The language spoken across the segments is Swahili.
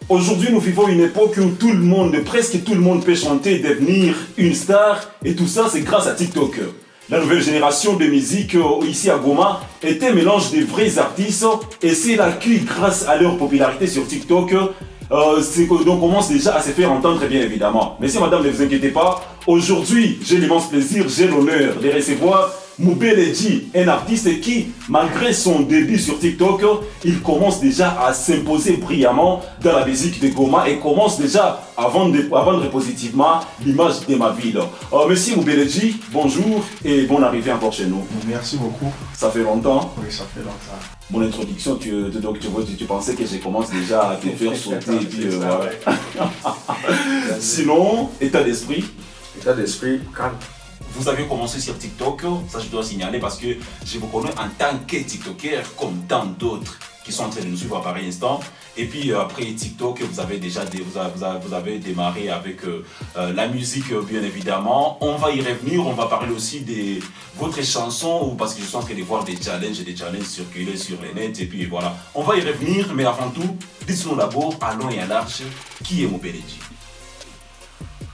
Aujourd'hui, nous vivons une époque où tout le monde, presque tout le monde peut chanter et devenir une star. Et tout ça, c'est grâce à TikTok. La nouvelle génération de musique ici à Goma est un mélange de vrais artistes. Et c'est là que, grâce à leur popularité sur TikTok, on commence déjà à se faire entendre, bien évidemment. Mais si madame, ne vous inquiétez pas, aujourd'hui, j'ai l'immense plaisir, j'ai l'honneur de recevoir Moubeleji, un artiste qui, malgré son début sur TikTok, il commence déjà à s'imposer brillamment dans la musique de Goma et commence déjà à vendre positivement l'image de ma ville. Monsieur Moubeleji, bonjour et bonne arrivée encore chez nous. Merci beaucoup. Ça fait longtemps. Oui, ça fait longtemps. Mon introduction, tu pensais que je commence déjà à te faire sauter. Et puis, Sinon, état d'esprit. État d'esprit, calme. Vous avez commencé sur TikTok, ça je dois signaler parce que je vous connais en tant que TikToker comme tant d'autres qui sont en train de nous suivre à pareil instant. Et puis après TikTok, vous avez démarré avec la musique bien évidemment. On va y revenir, on va parler aussi de votre chanson parce que je suis en train de voir des challenges circuler sur les nets. Et puis voilà, on va y revenir, mais avant tout, dites-nous d'abord, allons et à large, qui est Moubeleji?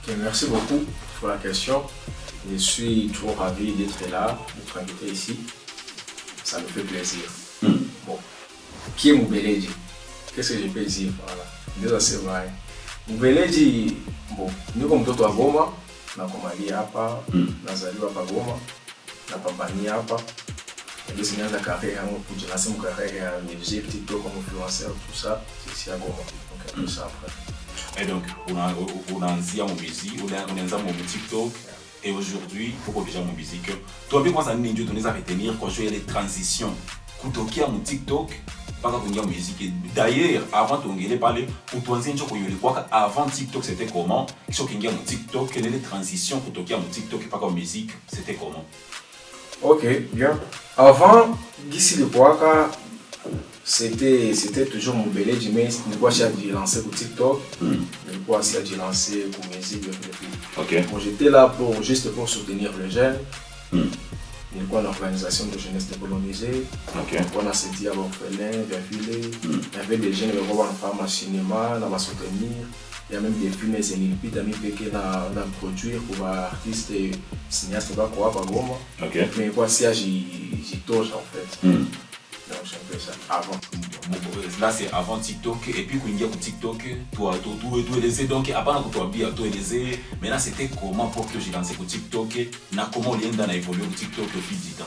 Okay, merci beaucoup pour la question. Je suis toujours ravi d'être là, d'être invité ici. Ça me fait plaisir. Bon, qui est Moubeleji? Qu'est-ce que je peux dire? Voilà. Déjà c'est vrai. Moubeleji, bon, nous comme mtoto wa Goma, na komali hapa, nazaliwa hapa Goma, na pambani hapa. Ndio sinaanza carrière yangu kujinasi mu carrière ya musique, TikTok comme influenceur, tout ça, c'est ici à Goma. Donc un peu ça après. Et donc, unaanzia mu musique, unaanza mu TikTok. Et aujourd'hui, pour déjà mon musique, toi, bien moi, ça nous dit à retenir quand je fais les transitions. Kutokea mon TikTok, pas quand on y a musique. D'ailleurs, avant de parler, pour toi, avant TikTok, c'était comment? Si on y a mon TikTok, quelles sont les transitions Kutokea mon TikTok et pas comme musique, c'était comment? Ok, bien. Avant, d'ici le Boaka, c'était toujours Moubeleji, mais je crois que j'ai lancé pour TikTok, je crois que j'ai lancé pour musique. Okay. Bon, j'étais là juste pour soutenir les jeunes. Il y a une organisation de jeunesse décolonisée. On a senti à l'orphelin, il y avait des jeunes qui ont fait un cinéma, on va soutenir. Il y a même des films et des films qui ont produit pour les artistes et cinéastes qui ont fait Goma. Mais quoi, si j'y touche en fait. Donc c'est un peu ça, avant. Là c'est avant TikTok et puis quand il y a TikTok, toi laissé donc avant que toi bien toi laissé, mais là c'était comment pour que j'ai lancé pour TikTok, na comment lien dans évolué pour TikTok au fil du temps.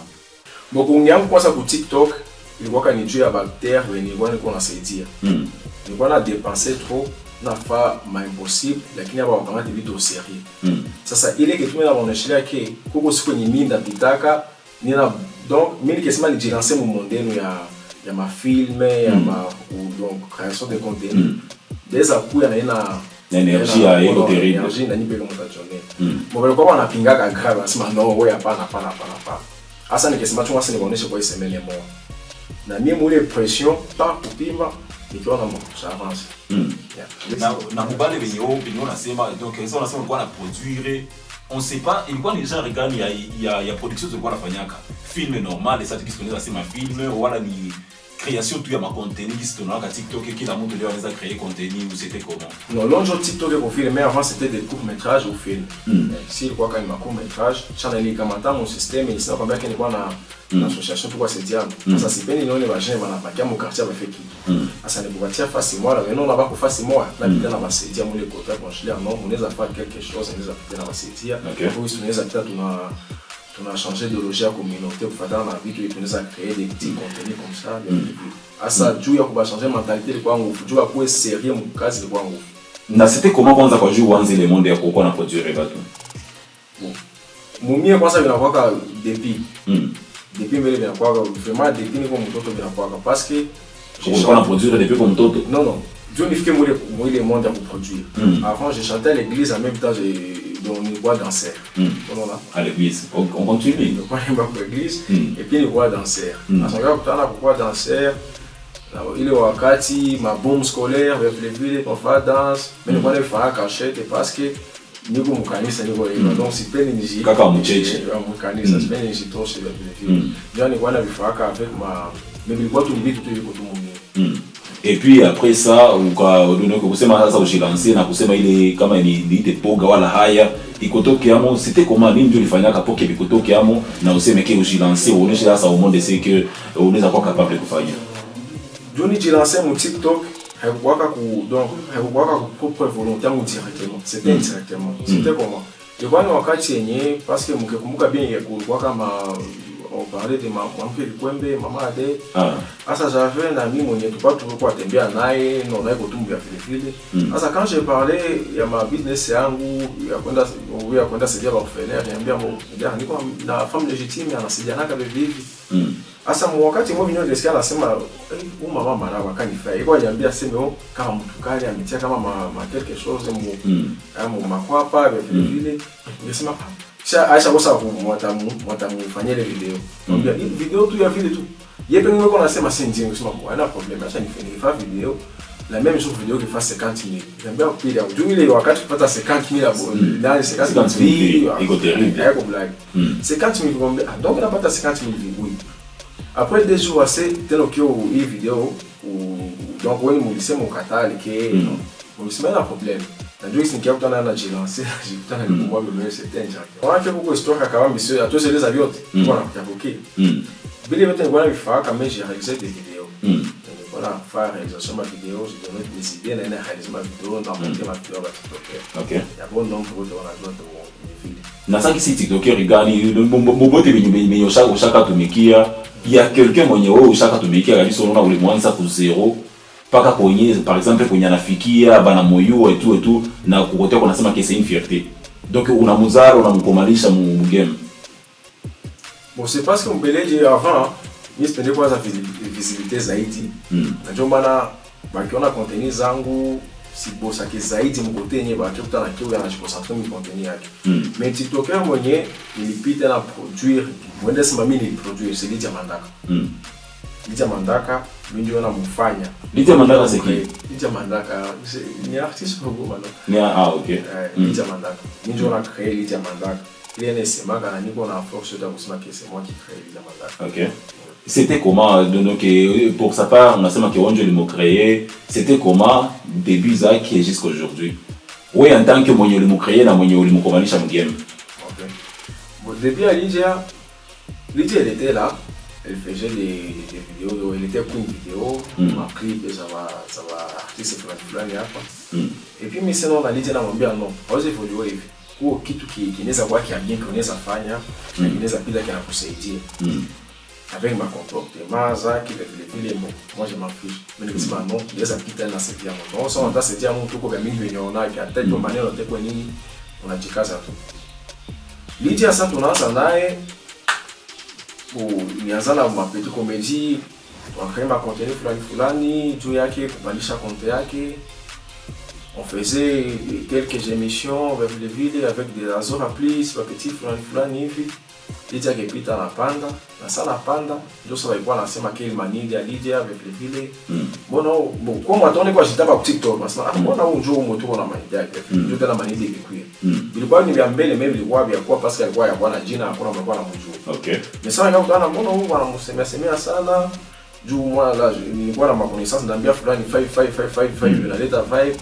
Bon quand il y a quoi ça pour TikTok, il voit qu'on est dû à bactère, il voit qu'on a se dire. Il voit on a dépensé trop, n'a pas impossible, lakini aba vraiment des vidéos sérieux. Ça ile que tout le monde a échelle que koko siko ni minda pitaka ni na donc mimi kesema ni jilancer mu mondeno ya ma film ya ma donc création de contenu des coups ya na énergie à terrible énergie na ni pelo mutajonne mo bale kwa wanapinga ka grave asema no wewe hapana asa ni kesema chunga sene kuonesha kwa isemele mo na mimi mule pression pas kupima nikiona mo ça avance na mubale benyo nasema donc ça nasema kwa na produire. On ne sait pas, il y a des gens qui regardent, il y a production de quoi la fanyaka. Film normal, et ça qui se connaît assez ma film, ou alors ni création tout y a ma contenu qui se tourne à TikTok qui la montre de les a créé contenu ou c'était comment? Non, l'autre TikTok au film, mais avant c'était des courts-métrages au film. Si il voit quand même un court-métrage, channel les commentaires mon système et ça va bien qu'il y a une association pour se dire ça c'est peine non les gens vont pas mon quartier va faire qui. Ça ne peut pas facilement là, mais non on va pas facilement là bien on va se dire mon les côtés bon je leur non on les a fait quelque chose on les a fait on va se dire pour ils les a peut-être on a changé de logique communauté pour faire dans la vie que nous a créé des petits contenus comme ça à ça Dieu a changer mentalité de quoi on Dieu a quoi sérieux mon cas de quoi on c'était comment kwanza kwa juu wanze le monde ya kwa na produire bateau bon mumie kwanza vinakuwa depuis mbele vinakuwa vraiment depuis niko mtoto vinakuwa parce que je na produire depuis comme mtoto non Dieu nifike moi le monde pour produire avant je chantais à l'église en même temps on y voit danser. À l'église, on continue. On va à l'église et puis on voit danser. À ce moment-là, on voit danser. Il est au wakati, ma bombe scolaire, avec les villes, on fait danse. Mais on va faire cachette parce que nous sommes kanisa ni kwa hiyo donc sipendi niji kaka mcheche kanisa sipendi niji toshe vile vile. Ndio ni kwa na vifaka avec ma mais bilikuwa tu vitu tu viko tu mungi. Et puis après ça kusema sasa ujilancer na kusema ile kama ni poga wala haya ikotoke amo, c'était comment nini ndio ulifanyaka poke ikotoke amo na useme ke ujilancer uoneshe sasa au monde c'est que unaweza kuwa capable de kufanya. Johnny jilancer mon TikTok haikuwaka ku propre volonté ou directement, c'était indirectement. C'était comment? Je vois wakati yenye parce que mkikumbuka bien kulikuwa kama on parlait de maman Kwembe, maman Ade. Asa j'avais un ami mwenye tulikuwa tembea naye na naye kutumbu ya vile. Asa quand j'ai parlé ya ma business yangu ya kwenda saidia ba kufanya, niambia mbona niko na femme légitime anasaidiana kama vipi. Asa wakati mmoja ndio nilisikia anasema huyu mama mara wakanifaa. Iko aliambia sema kama mtu kali ametia kama ma quelque chose mu makwapa vile. Nilisema Aisha kosa mwatamufanyia ile video. Mwambia hii video tu ya vile tu. Yeye pengine yuko anasema si ndio kusema bwana problem acha nifanye video. La même chose vidéo qui fasse 50 000. J'aime bien pile au ile wakati kupata 50 000 abonnés. Dans 50 000 iko terrible. Haiko blague. 50 000 ngombe. Donc unapata 50 000 oui. Après 2 jours assez tena kio hii video donc wewe mlisema ukatali ke mlisema na problem. Najua isingia kutana na jilancer, jikutana ni kwa mimi c'était indirect. On a fait beaucoup histoire kama monsieur, à tous les aviotes. Voilà, il y a beaucoup. Bili yote ni bwana vifaa kama j'ai réalisé des vidéos. Voilà, faire réalisation ma vidéo, je donne des idées na réaliser ma vidéo, na monter ma vidéo à TikTok. OK. Il y a bon nombre de vidéos. Na saki si TikToker gani, bobote benyo shaka tumikia, il y a quelqu'un mwenye wewe ushaka tumikia kabisa unaona ule mwanza ku zero. Paka kwenye par exemple kwenye anafikia bana moyo et tout na kukotea kunasema que c'est une fierté. Donc unamuzara unamkomalisha mu game. Bon c'est parce que mbeleje avant mimi spende kwanza visibilité zaidi. Najua bana bakiona contenu zangu si bosa ke zaidi mkote yenye bakikuta na kiu anajikoncentre mu contenu yake. Mais TikToker mwenye nilipita na produire, mwende sema mimi ni produire c'est Lydia Mandaka. Lydia Mandaka mimi ndio namfanya. Lydia Mandaka c'est qui? Lydia Mandaka ni artiste au Goma. OK. Lydia Mandaka. Mimi ndio na créé Lydia Mandaka. Il est nécessaire que niko na force de kusema que c'est moi qui crée Lydia Mandaka. OK. C'était comment donc pour sa part on a sema que Onjo le mot créé, c'était comment début ça qui est jusqu'à aujourd'hui. Oui en tant que mwenye le mot créé na mwenye le mot komalisha mu game. OK. Bon début à Lydia elle était là. Elle faisait des vidéos, elle était pour une vidéo, ma clip et ça va artiste fulani hapa. Et puis mais sinon on a dit na mwambia non, hawezi video hivi. Kwa kitu kinaweza kuwa kiambia kinaweza fanya, kinaweza pia kinakusaidia. Avec ma comportement zaki vile moi je m'en fiche. Mais je dis non, il y a ça qui t'a na setia moto. On s'en va setia moto kwa mingi wenye unaona hata hiyo maneno tekwa nini unajikaza tu. Lydia sasa tunaanza naye nianzana ma petite comédie, on crée ma contenu fulani juu yake kubadilisha compte yake. On faisait quelques émissions avec les villes avec des azor applis, ma petite fulani hivi. Lydia kepita na panda, na sana panda, ndio sababu ilikuwa nasema kile manidi ya Lydia avec les villes. Mbona kwa mtone kwa jitaba kwa TikTok, nasema mbona huyu njoo mtu na manidi yake. Ndio tena manidi ilikuwa. Ilikuwa ni vya mbele mimi ilikuwa vya kwa parce que alikuwa ya bwana jina hakuna mtu anamjua. OK. Mais ça quand on a mbona huyu anamsemea sana. Juu moi là nilikuwa na makonaissance ndambia fulani 5 inaleta vibe.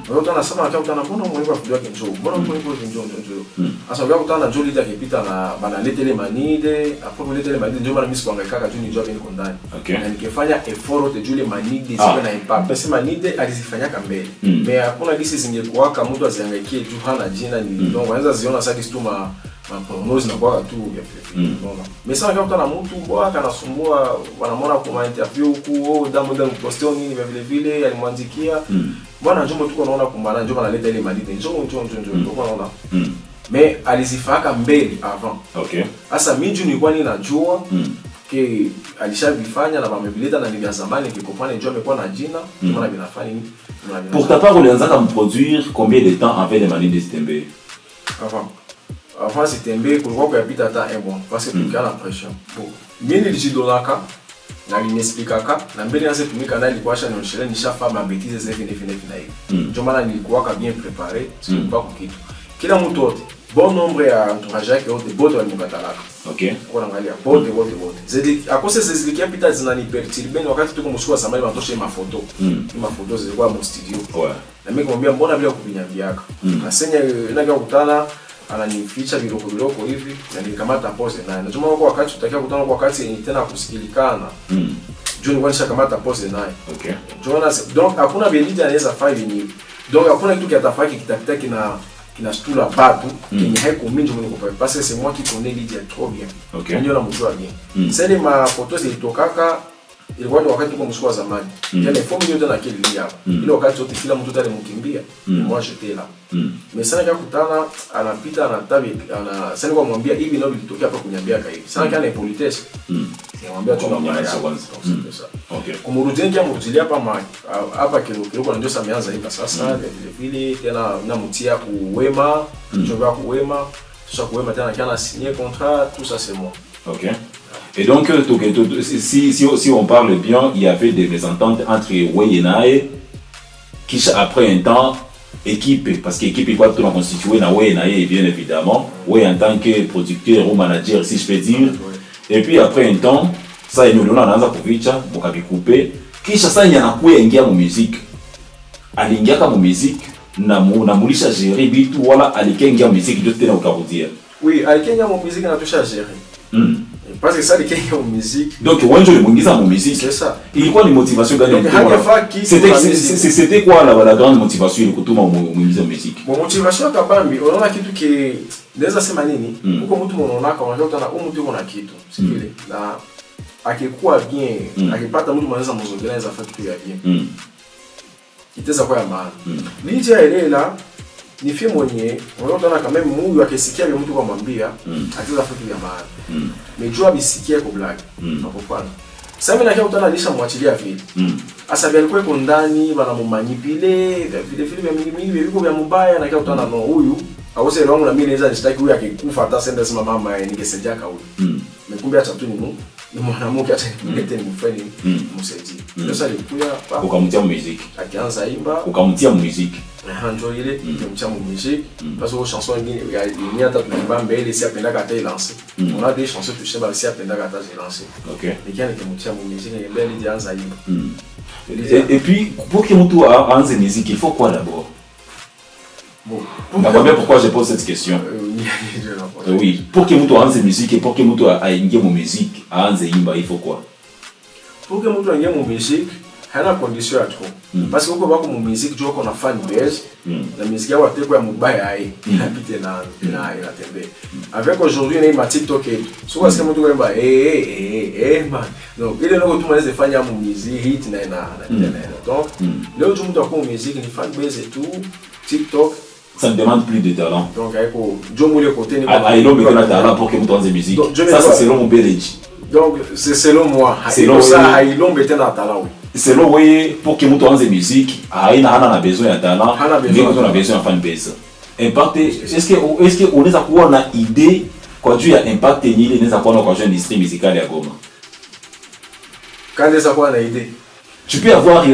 Watu wanasema kama utana mbona mwenyewe kujua kenjo. Mbona mwenyewe njoo. Asa kwa utana njoo Lydia kipita na banaleta ile manide, apo leta ile manide ndio maana mimi sikuangaika juu nijua niko ndani. Na nikifanya effort de juu ile manide sipe na impact. Basi manide alizifanyaka mbele. Mais hakuna disi zingekuwa kama mtu aziangaikie juu hana jina ni donc wanaweza ziona sasa kistuma promotion na kwa tu ya vile. Mais ça quand on a mtu boa kanasumbua wanamwona kwa interview huko damu poster nini vile alimwandikia bwana njoo tuko naona kumbana njoo analeta ile manide njoo kwa naona mais alizifaka mbele avant. OK. Sasa mimi nilikuwa ninajua ke alishabifanya na bamebileta na nivya zamani kikopana njoo amekuwa na jina maana binafanya nini. Pour ta part ulianza comme produire combien de temps avec les manides de Stembe? Avant Stembe kulikuwa kuyapita hata 1 mois parce que tulikuwa na pression. Mimi nilijidolaka na nimeexplicaka na mbele yanze tumika na ilikuwa acha nionyeshe nishafa ma bêtises hivi na hivi. Ndio maana nilikuwa bien préparé, sikuwa kwa kitu. Kila mtu wote bon nombre ya entourage yake wote bote walimukatalaka. Okay. Kwa angalia bote. Zedi akose zilikia pita zinaniperturbe wakati tuko msukwa samali batoshe mafoto. Mafoto zilikuwa mu studio. Ouais. Na mimi kumwambia mbona bila kuvinyambiaka. Na senya inaga kukutana ananificha biloko hivi na nilikamata pose naye. Najua kwa wakati tutakia kukutana kwa wakati tena kusikilikana. Juu ni kwanisha kamata pose naye. Okay. Jonas donc hakuna belidi anaweza fanya ni. Donc hakuna kitu kitafaki kitapita kina stula batu qui haiko mingi mwenye kupata parce que c'est moi qui connais Lydia trop bien. Okay. Ndio namjua bien. Sasa ma photos zilitokaka ilikuwa ni wakati tuko msukwa zamani. Yaani fomu yote na kile Lydia. Ile wakati wote kila mtu tale mkimbia. Moi j'étais là. Mais sana kukutana anapita anatabi sana kwa mwambia hivi ndio vilitokea hapa kunyambia hivi. Sana kana politesse. Niambia tu na mwana kwanza. Okay. Kumurudia kia mrudilia hapa kiloko ndio sasa ameanza hivi sasa vile tena namtia kuwema, jova kuwema, sasa kuwema tena kana signer contrat, tout ça c'est moi. OK. Et donc si on parle bien, il y avait des mésententes entre Way et Nae qui après un temps équipe parce qu'équipe quoi tout constitué na Way et Nae bien évidemment, Way en tant que producteur ou manager si je peux dire. Et puis après un temps ça nous anaanza kuvicha mukabikupe kisha sasa yanakuwa ingia mu musique aliingia kama musique na mulisha gérer bitu wala alikengia mu musique ndio tena ukarudia. Oui, alikengia mu musique na tusha gérer. Parce que ça alikengia mu musique. Donc wenjo limuingiza mu musique. C'est ça. Ilikuwa ni motivation gani? C'était quoi la grande motivation ile kutuma muingiza mu musique? Bon motivation kabambi, unaona kitu ki naweza sema nini? Uko mtu unaona kama unataka na mtu uko na kitu. Si vile. Na akikuwa bien, akipata mtu mwanaweza mzongeleza afanye kitu ya bien. Itaweza kuwa maana. Lydia Elela ni film mwenye unaona kama Mungu akisikia vile mtu kumwambia ataweza kufanya kitu ya maana. Mejua bisikie kwa black. Hapo sasa mimi nakia kutana nisha mwachilia vile. Asa vile alikuwa ndani bana mumanipile vile vya mingi viko vya mbaya nakia kutana no huyu awose longo na mimi naweza nistaki huyu akikufa hata senda sema mama ningesaidia ka huyu. Mekumbe acha tu ni mwanamke atakete nimfanye msaidie. Sasa alikuja ukamtia musique. Akianza imba ukamtia musique. Ndio ile kumtia musique parce que chanson ni hata tunaimba mbele si apenda kata ilancer. On a des chansons que je sais si apenda kata ilancer. OK. Et qui a kumtia musique ni mbele ndianza imba. Et puis pour que mtu aanze musique, il faut quoi d'abord? Bon, pourquoi je pose cette question? Oui, pour que mtu aanze musique et pour que mtu aingie mu musique, aanze imba, il faut quoi? Pour que mtu aingie mu musique, hana condition ya trop. Parce que uko bako mu musique tu uko na fan base, la musique ya wateko ya mubaya ai, inapite na inatembe. Avec aujourd'hui na TikTok et so parce que mtu kwamba man. Donc ile ndio tu mwanaweza fanya mu musique hit na donc leo tu mtu akoma musique ni fan base et tout, TikTok ça ne demande plus de talent. Donc, le côté il a un talent pour que vous fassiez musique. Ça, c'est selon mon Belledji. Donc, c'est selon moi. Selon ça, il a un talent. Selon moi, pour que vous fassiez musique, il a besoin de talent. Il a besoin de fanbase. Impact, est-ce qu'on a une idée quand tu as impact et il y a une industrie musicale à Goma? Quand est-ce qu'on a une idée? Tu peux avoir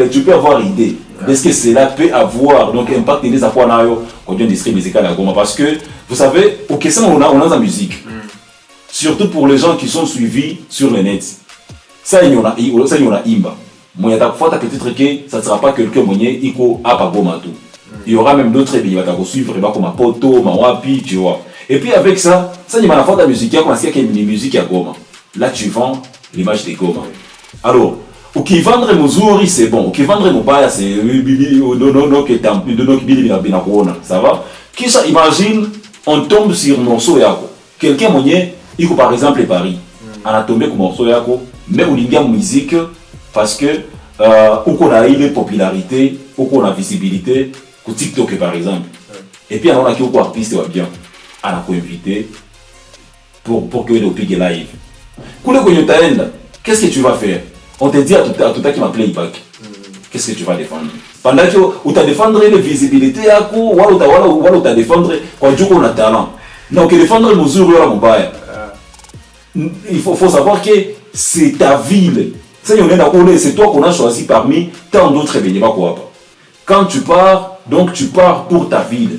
idée. Est-ce que cela peut avoir donc impact des apports quand une industrie musicale à Goma? Parce que vous savez, au question on a la musique, surtout pour les gens qui sont suivis sur le net. Ça il y en a imba. Moi il y a peut-être que ça ne sera pas quelqu'un moyen iko à Goma tout. Il y aura même d'autres qui vont suivre comme Poto, Mawapi, tu vois. Et puis avec ça il y a la faute de la musique, il y a une musique à Goma. Là tu vends l'image des Goma. Alors qui vendre muzuri c'est bon, qui vendre mubaya c'est ça va. Kisha imagine on tombe sur morceau yako. Quelqu'un mwenye iko par exemple Paris, on a tombé sur morceau yako, mais on ingia musique parce que uko na ile popularité, uko na visibilité ku TikTok par exemple. Et puis on a qui uko artiste wa bien, on a invité pour que le pique live. Kule kwenye utaenda, qu'est-ce que tu vas faire? On te dit à tout qui m'a playback. Qu'est-ce que tu vas défendre? Pendant que tu vas défendre la visibilité, ou tu défendre quand tu as un talent. Donc, défendre mesure à Mobile. Il faut savoir que c'est ta ville. C'est toi qu'on a choisi parmi tant d'autres bénévoles. Quand tu pars, donc tu pars pour ta ville.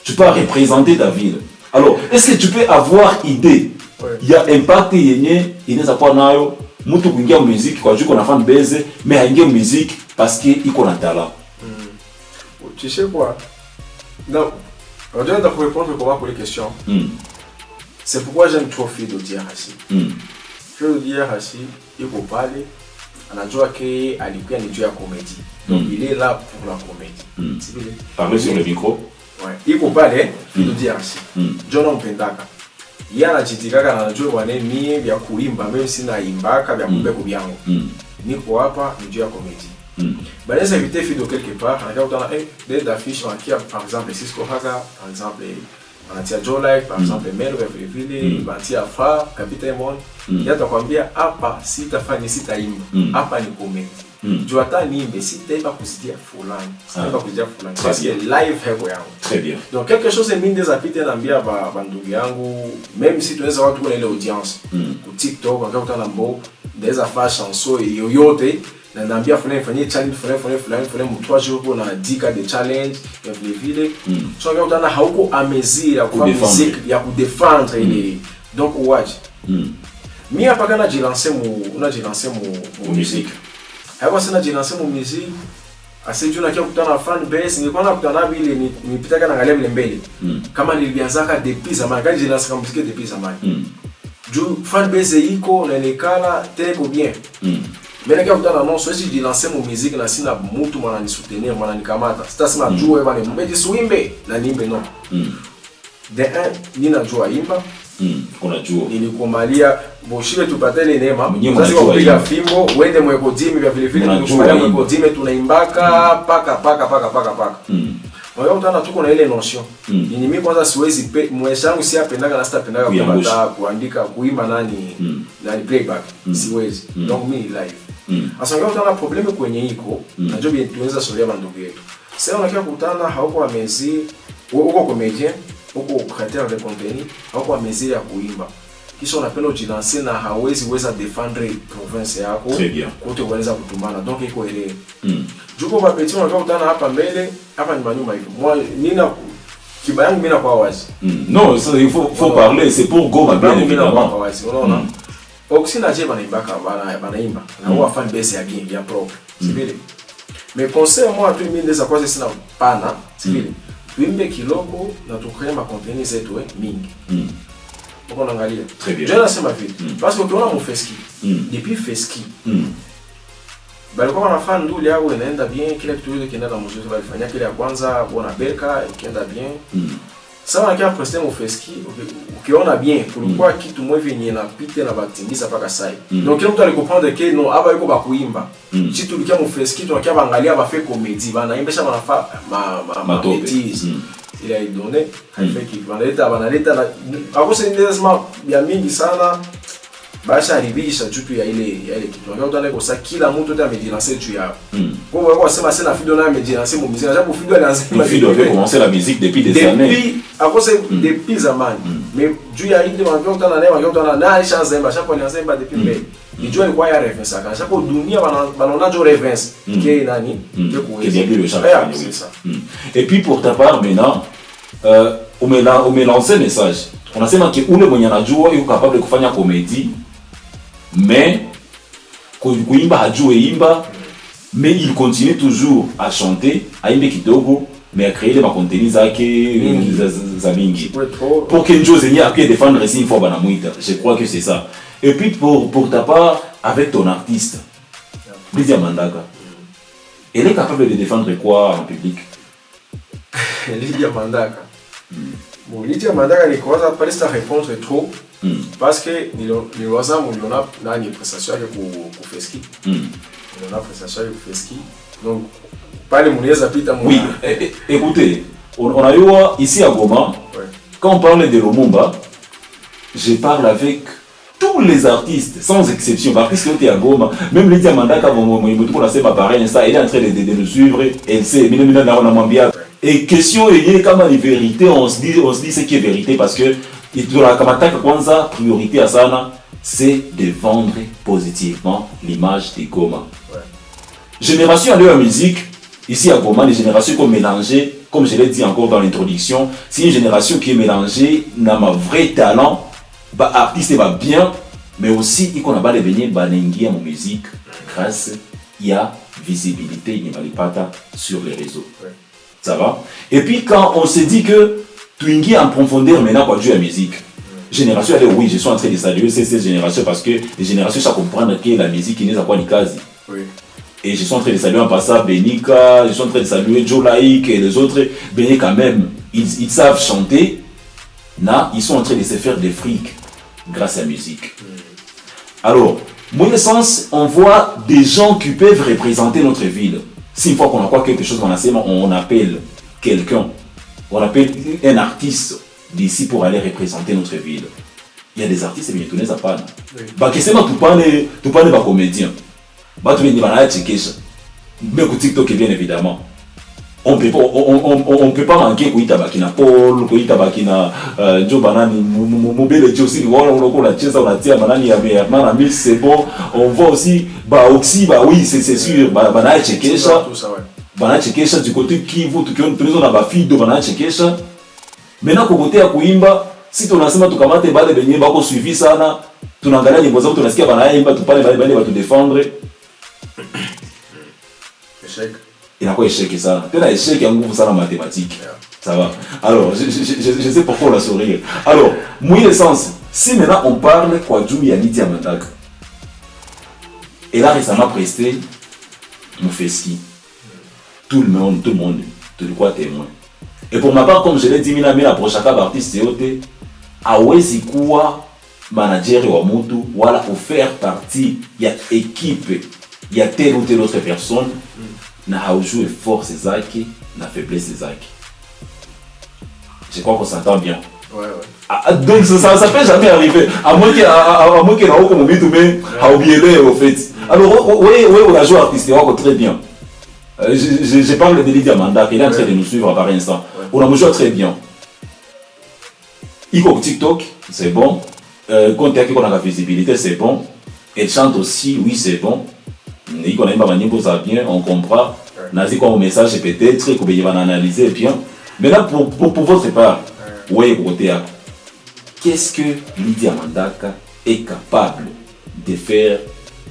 Tu pars représenter ta ville. Alors, est-ce que tu peux avoir idée? Il y a impact yenye inaweza kuwa nayo mtu kuingia musique kwa juu kuna fan base mais haingia musique parce que iko na talent. Tu sais quoi? Non, on doit répondre comment pour les questions. C'est pourquoi j'aime trop Fido Diarassi. Fido Diarassi, il faut parler. Anajua ke alikuwa ni juu ya comédie. Donc il est là pour la comédie. Parlez sur le micro. Ouais, il faut parler Fido Diarassi. John Mpendaka. Yeye anajitikaka na anajua kwa nini vya kuimba mimi sina imbaka vya kubeko vyangu. Niko hapa ni juu ya comédie. Banaweza éviter Fido quelque part, anakaa utana des d'affiches wakia par exemple Cisco Haga, par exemple anatia Joe Like, par exemple Melo vile anatia Fa, Capitaine Mon. Yeye atakwambia hapa sitafanya sitaimba. Hapa ni comédie. Juu hata niimbe sitaimba kusidia fulani. Sitaimba kusidia fulani. Parce que live hebo yangu. Très bien. Donc quelque chose est mine des apite naambia ba ndugu yangu même si tunaweza watu kuna ile audience ku TikTok wakati utana mbo ndeza fa chanson yoyote na naambia fulani fanyie challenge fulani mu 3 jours pour na 10 de challenge ya vile so wakati utana hauko amezira kwa musique ya ku défendre ile donc watch mimi hapa kana jilancer mu musique hapo sana jilancer mu musique asijuna kia kutana fan base nilikuwa nakutana vile nipitaka naangalia vile mbele kama nilianzaka depuis zamani quand j'ai lancé musique depuis zamani juu fan base iko na nekala teko bien mais nakia kutana non so si jilancer mu musique na sina mtu mwana ni soutenir mwana nikamata sitasema juu bana mbeji suimbe na nimbe no de un nina jua imba unajua nilikumalia boshile tupatele neema sasa kupiga fimbo uende mweko dimi vya vile vile nilikumalia mweko dimi tunaimbaka paka Mwa utana tuko na ile notion ni mimi kwanza siwezi mwesha yangu si apendaka na sitapendaka kupata kuandika kuimba nani playback siwezi donc mimi live asa ngao utana probleme kwenye iko najua bien tuweza solea bandugu yetu sasa unakia kutana hauko amezi uko comedian uko créateur de contenu hauko amezi ya kuimba kisha unapenda ujilancer na hawezi weza defendre province yako kote uweza kutumana donc iko ile juko kwa petit unataka kutana hapa mbele hapa ni manyuma hivi moi nina kiba yangu mimi na kwa wazi non ça il faut parler c'est pour Goma bien évidemment kwa wazi unaona oxina je banaimba na huwa fan base ya game ya propre sivile mais conseil moi tu mimi ndeza kwa sina pana sivile tuimbe kiloko na tukrea ma contenu zetu mingi on angalia très bien je nasema vite parce que ukiona mu feski depuis feski balikuwa wanafanya nduli yao inaenda bien kila kitu ile kienda na mzuri walifanya kile ya kwanza bona Berka ikienda bien sawa na kia prestem mu feski ukiona bien kulikuwa kitu mwevi yenye inapita na batingisa paka sai donc kila mtu alikopanda ke no aba yuko bakuimba si tulikia mu feski tunakia baangalia ba fait comédie banaimbesha banafa ma bêtise il a donné fait qui banaleta na akose ndezema ya mingi sana basha alibisha juu ya ile kitu ndio utaona kwa sasa kila mtu yote amejilancer juu yao kwa hiyo wao sema sasa Fido na amejilancer mu musique sababu Fido alianza Fido avait commencé la musique depuis des années depuis akose depuis zamani mais juu ya ile wao utaona naye wao utaona na chance mba chapo alianza mba depuis mbele ndio ilikuwa ya reference kana chapo dunia banaona jo reference que nani que kuweza et puis pour ta part maintenant umelancer message unasema que ule mwenye anajua yuko capable kufanya comédie mais kuimba hajue imba mais il continue toujours à chanter aimbe kidogo mais à créer des contenus za mingi pour que Jose ni après défendre ici une fois banamuita je crois que c'est ça et puis pour ta part avec ton artiste Lydia Mandaka elle est capable de défendre quoi en public Lydia Mandaka bon Lydia Mandaka ni kwanza pale sta répondre trop parce que niliwaza muliona nani prestation yake ku feski niliona prestation yake ku feski donc pale mnaweza pita oui écoutez on a eu ici à Goma quand on parle de Lumumba je parle avec tous les artistes sans exception parce que c'était à Goma même Lydia Mandaka on a sema pareil ça elle est en train de nous suivre elle sait mina na mwambia et question est comme la vérité on se dit ce qui est vérité parce que la kamataka kwanza priorité à sana c'est de vendre positivement l'image de Goma. Génération à la musique Ici à Goma, les générations qu'on mélangé, comme je l'ai dit encore dans l'introduction, c'est une génération qui est mélangée, n'a un vrai talent, bah artiste va bien, mais aussi il qu'on a pas les beignets banengi en musique grâce il y a visibilité il n'y pas sur les réseaux. Ouais. Ça va? Et puis quand on se dit que Twingi en profondeur maintenant quand tu la musique, génération elle oui je suis en train de saluer ces générations parce que les générations ça comprendre que la musique n'est pas ni quasi. Oui. Et je suis en train de saluer en passant Benika, je suis en train de saluer Joe Laik et les autres. Benika quand même, ils savent chanter. Là, ils sont en train de se faire des frics grâce à la musique. Alors, mon sens, on voit des gens qui peuvent représenter notre ville. Si une fois qu'on a quoi quelque chose, on appelle quelqu'un, on appelle un artiste d'ici pour aller représenter notre ville. Il y a des artistes qui ne connaissent pas. Bah, qu'est-ce que tu parles de comédien? Bah, tu vas checker. Mais au TikTok, bien évidemment. On peut pas manquer Koïta Bakina Paul, Koïta Bakina Joe Banani, Mobile aussi, on la tient, on la tient, Banani Herman, c'est bon. On voit aussi, bah aussi, bah oui, c'est sûr, Banani checker ça. Banani checker ça du côté qui vous, tout le monde a ma fille de Banani checker ça. Maintenant, côté à Kouimba, si ton enseignement, tu commences à te battre, tu vas suivre ça, tu n'as pas les besoins, tu n'as pas Banani, tu parles de te défendre. Échec. Il a quoi échec et ça? Tu as échec et en gros, ça en mathématiques. Yeah. Ça va. Alors, je sais pourquoi on a sourire. Alors, moi, l'essence, si maintenant on parle quoi du Yanni Diamandak, et là récemment presté, on fait ski. Tout le monde, tu le crois témoin. Et pour ma part, comme je l'ai dit, la prochaine artiste, c'est OT, à Wezikoua, manager ou Amutu, voilà, pour faire partie, il y a équipe, il y a telle ou telle autre personne. Na haujue force zaki na faiblesse zaki. Je crois qu'on s'entend bien. Ouais. Donc ça peut jamais arriver. À moins qu'il y ait un comme mais à oublier au fait. Alors oui, on a joué artiste, très bien. Je parle de Lily Diamanda qui est en train de nous suivre par instant. On a joué très bien. Iko TikTok, c'est bon. Quand il y a la visibilité, c'est bon. Elle chante aussi, oui, c'est bon. Il connaît pas manier pour ça bien, on comprend. Nazi comme message peut-être qu'on va analyser bien. Mais là pour votre part, ouais côté qu'est-ce que Lydia Mandaka est capable de faire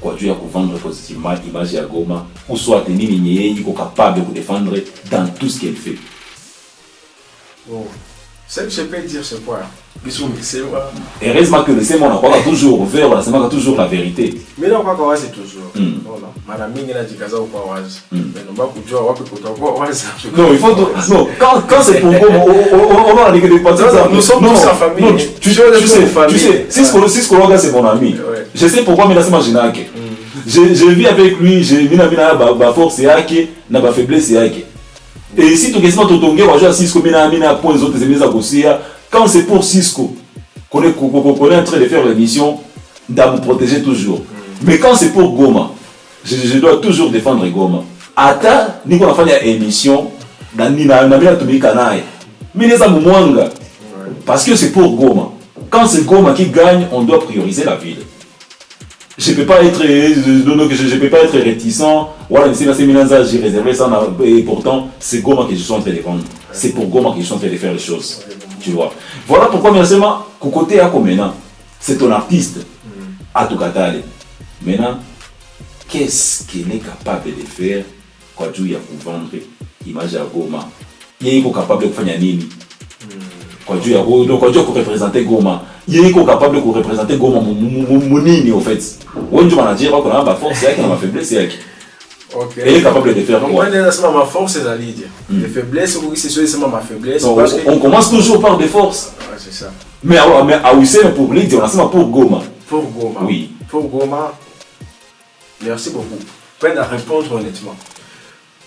quoi tu as pour vendre positivement l'image à Goma ou soit tenir ligne est capable de défendre dans tout ce qu'elle fait. Bon, ce que je peux dire c'est quoi? Heureusement que le sémon n'a toujours ouvert, on a toujours la vérité. Mais non, pas c'est toujours. Madame Mingena dit Kaza ou pas mais non, pas pour Dieu, on peut non, il faut. Non, quand c'est pour on va aller que des parties. Nous sommes tous en famille. Tu sais, si ce collègue c'est mon ami. Je sais pourquoi, mais là c'est ma génaque. Je vis avec lui, j'ai mis la force et la faiblesse et et si tu questionnes ton tongue, on va jouer à Cisco, mina point les autres émissions à Gossia. Quand c'est pour Cisco qu'on est en train de faire l'émission, de vous protéger toujours. Mais quand c'est pour Goma, je dois toujours défendre Goma. Ata, nous avons fait une émission, mais parce que c'est pour Goma. Quand c'est Goma qui gagne, on doit prioriser la ville. Je ne peux pas être réticent. Voilà, j'ai réservé ça et pourtant c'est Goma que je suis en train de vendre. C'est pour Goma que je suis en train de faire les choses. Tu vois. Voilà pourquoi maintenant, côté à maintenant, c'est ton artiste à tout Katale. Maintenant, qu'est-ce qu'il est capable de faire quand tu as pour vendre l'image à Goma? Il est capable de faire nini? Quand tu as représenter Goma, il est capable de représenter Goma monini en fait. On dit manager qu'on a ma force et ma faiblesse et OK. Il est capable de faire quoi? Moi c'est ma force et la ligne. Les faiblesses c'est seulement ma faiblesse. On commence toujours par des forces. Ouais, c'est ça. Mais à Oussem pour lui on a ça pour Goma. Pour Goma. Oui. Pour Goma. Merci beaucoup. Peine à répondre honnêtement.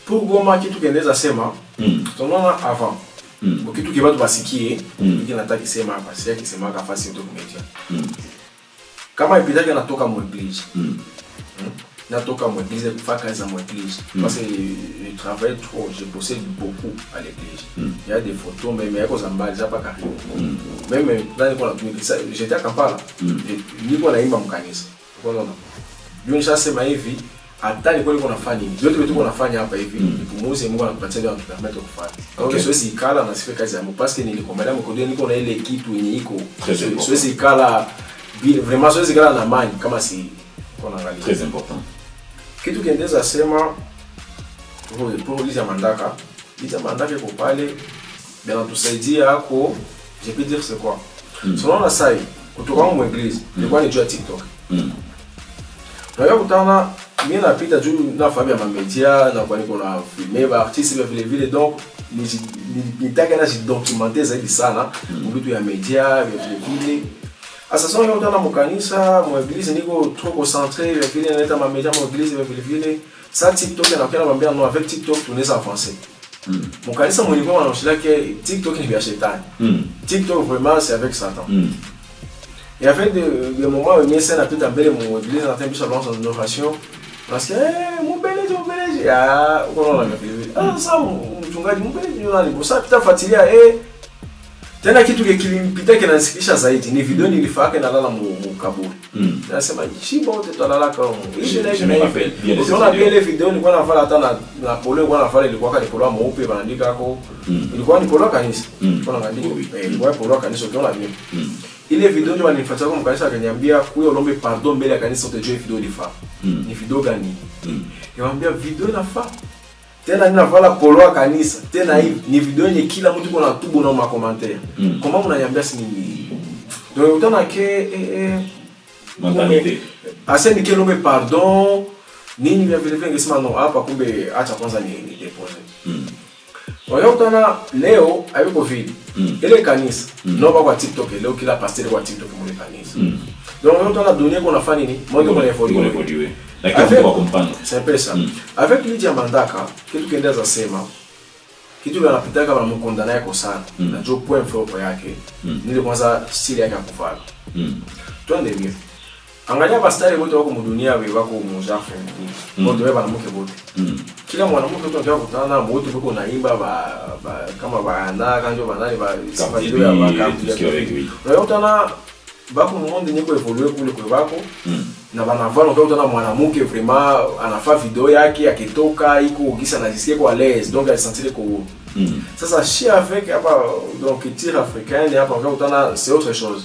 Pour Goma qui tout connaît à Sema. Ton nom avant. Qui tout qui va te passer qui est qui n'attaque Sema passer qui Sema ka faire tout média. Kama ipita que natoka mu église. Natoka mu église pour faire kazi mu église parce que je travaille trop, je possède beaucoup à l'église. Il y a des photos mais il y a des emballés pas carré. Même dans les j'étais à Kampala. Ni pour la imba mu kanisa. Voilà. Une chasse ma vie hata ni kweli kunafanya nini vyote vitu kunafanya hapa hivi nipumuze Mungu anakupatia ndio anatupermettre kufanya donc siwezi ikala na sife kazi yangu parce que nilikomela mkodio niko na ile kitu yenye iko siwezi ikala vraiment siwezi ikala na mani kama si kuna angalia très important kitu kiendeza sema pour Lidia Mandaka iko pale bien tusaidia yako je peux dire c'est quoi selon la sai kutoka mu église ilikuwa ni juu ya TikTok kutana mimi napita juu na famia ya media na kwa niko na filmer ba artiste vile vile donc nitaka na documenter zaidi sana vitu ya media vile vile asa sasa kutana mu kanisa mu église niko trop concentré vile vile na media mu église vile vile ça TikTok na kana bambia no avec TikTok tunaweza avancer mon kanisa mon niveau wanaoshila ke TikTok ni vya shetani TikTok vraiment c'est avec Satan et avec des moments où il y a un peu mon église dans un peu sur l'ensemble de l'innovation parce que mon beleji ah on a fait ça mchungaji mon beleji nani kwa sababu tutafuatilia tena kitu kilimpita kinanisikisha zaidi ni video nilifaka na lala mkaburi nasema chibo wote tutalala kama hivi na hivi unaona ile video nilikuwa navala hata na pole nilikuwa navala ilikuwa kani polo mweupe wanaandika hapo ilikuwa ni polo kanisa kuna maandiko ilikuwa polo kanisa ukiona nini ile video ndio walinifuatia kwa kanisa akaniambia kuyo lombe pardon mbele ya kanisa utaje video ilifaa ni video gani nikamwambia video inafaa tena ninavala polo ya kanisa tena hivi ni video yenye kila mtu kuna tubu na makommentaire kama mnaniambia si nini donc utaona ke mentalité asemi ke lombe pardon nini vya vile vile ngesema no hapa kumbe acha kwanza ni deposer utaona leo hayuko vile ile kanisa no kwa TikTok leo kila pasteur kwa TikTok mwe kanisa donc utaona dunia kuna fanya nini moyo kuna evolue c'est peu ça avec Lidia Mandaka kitu kiendeza sema kitu wanapitaka bana mkondana yako sana na jo point fort yake nile kwanza style yake kuvala twende bien angalia bastari wote wako mdunia wako muzafu wote wewe bana mke wote kila mwanamke tu anataka kutana wote wako naimba kama baana kanjo banani ba safari ya baka utana bako monde nyeko evolue kule kwa bako na banavana kwa utana mwanamke vraiment anafaa video yake akitoka iko ukisa najisikia kwa l'aise donc elle sentir ko sasa shi avec hapa donc tire africaine hapa kwa utana c'est autre chose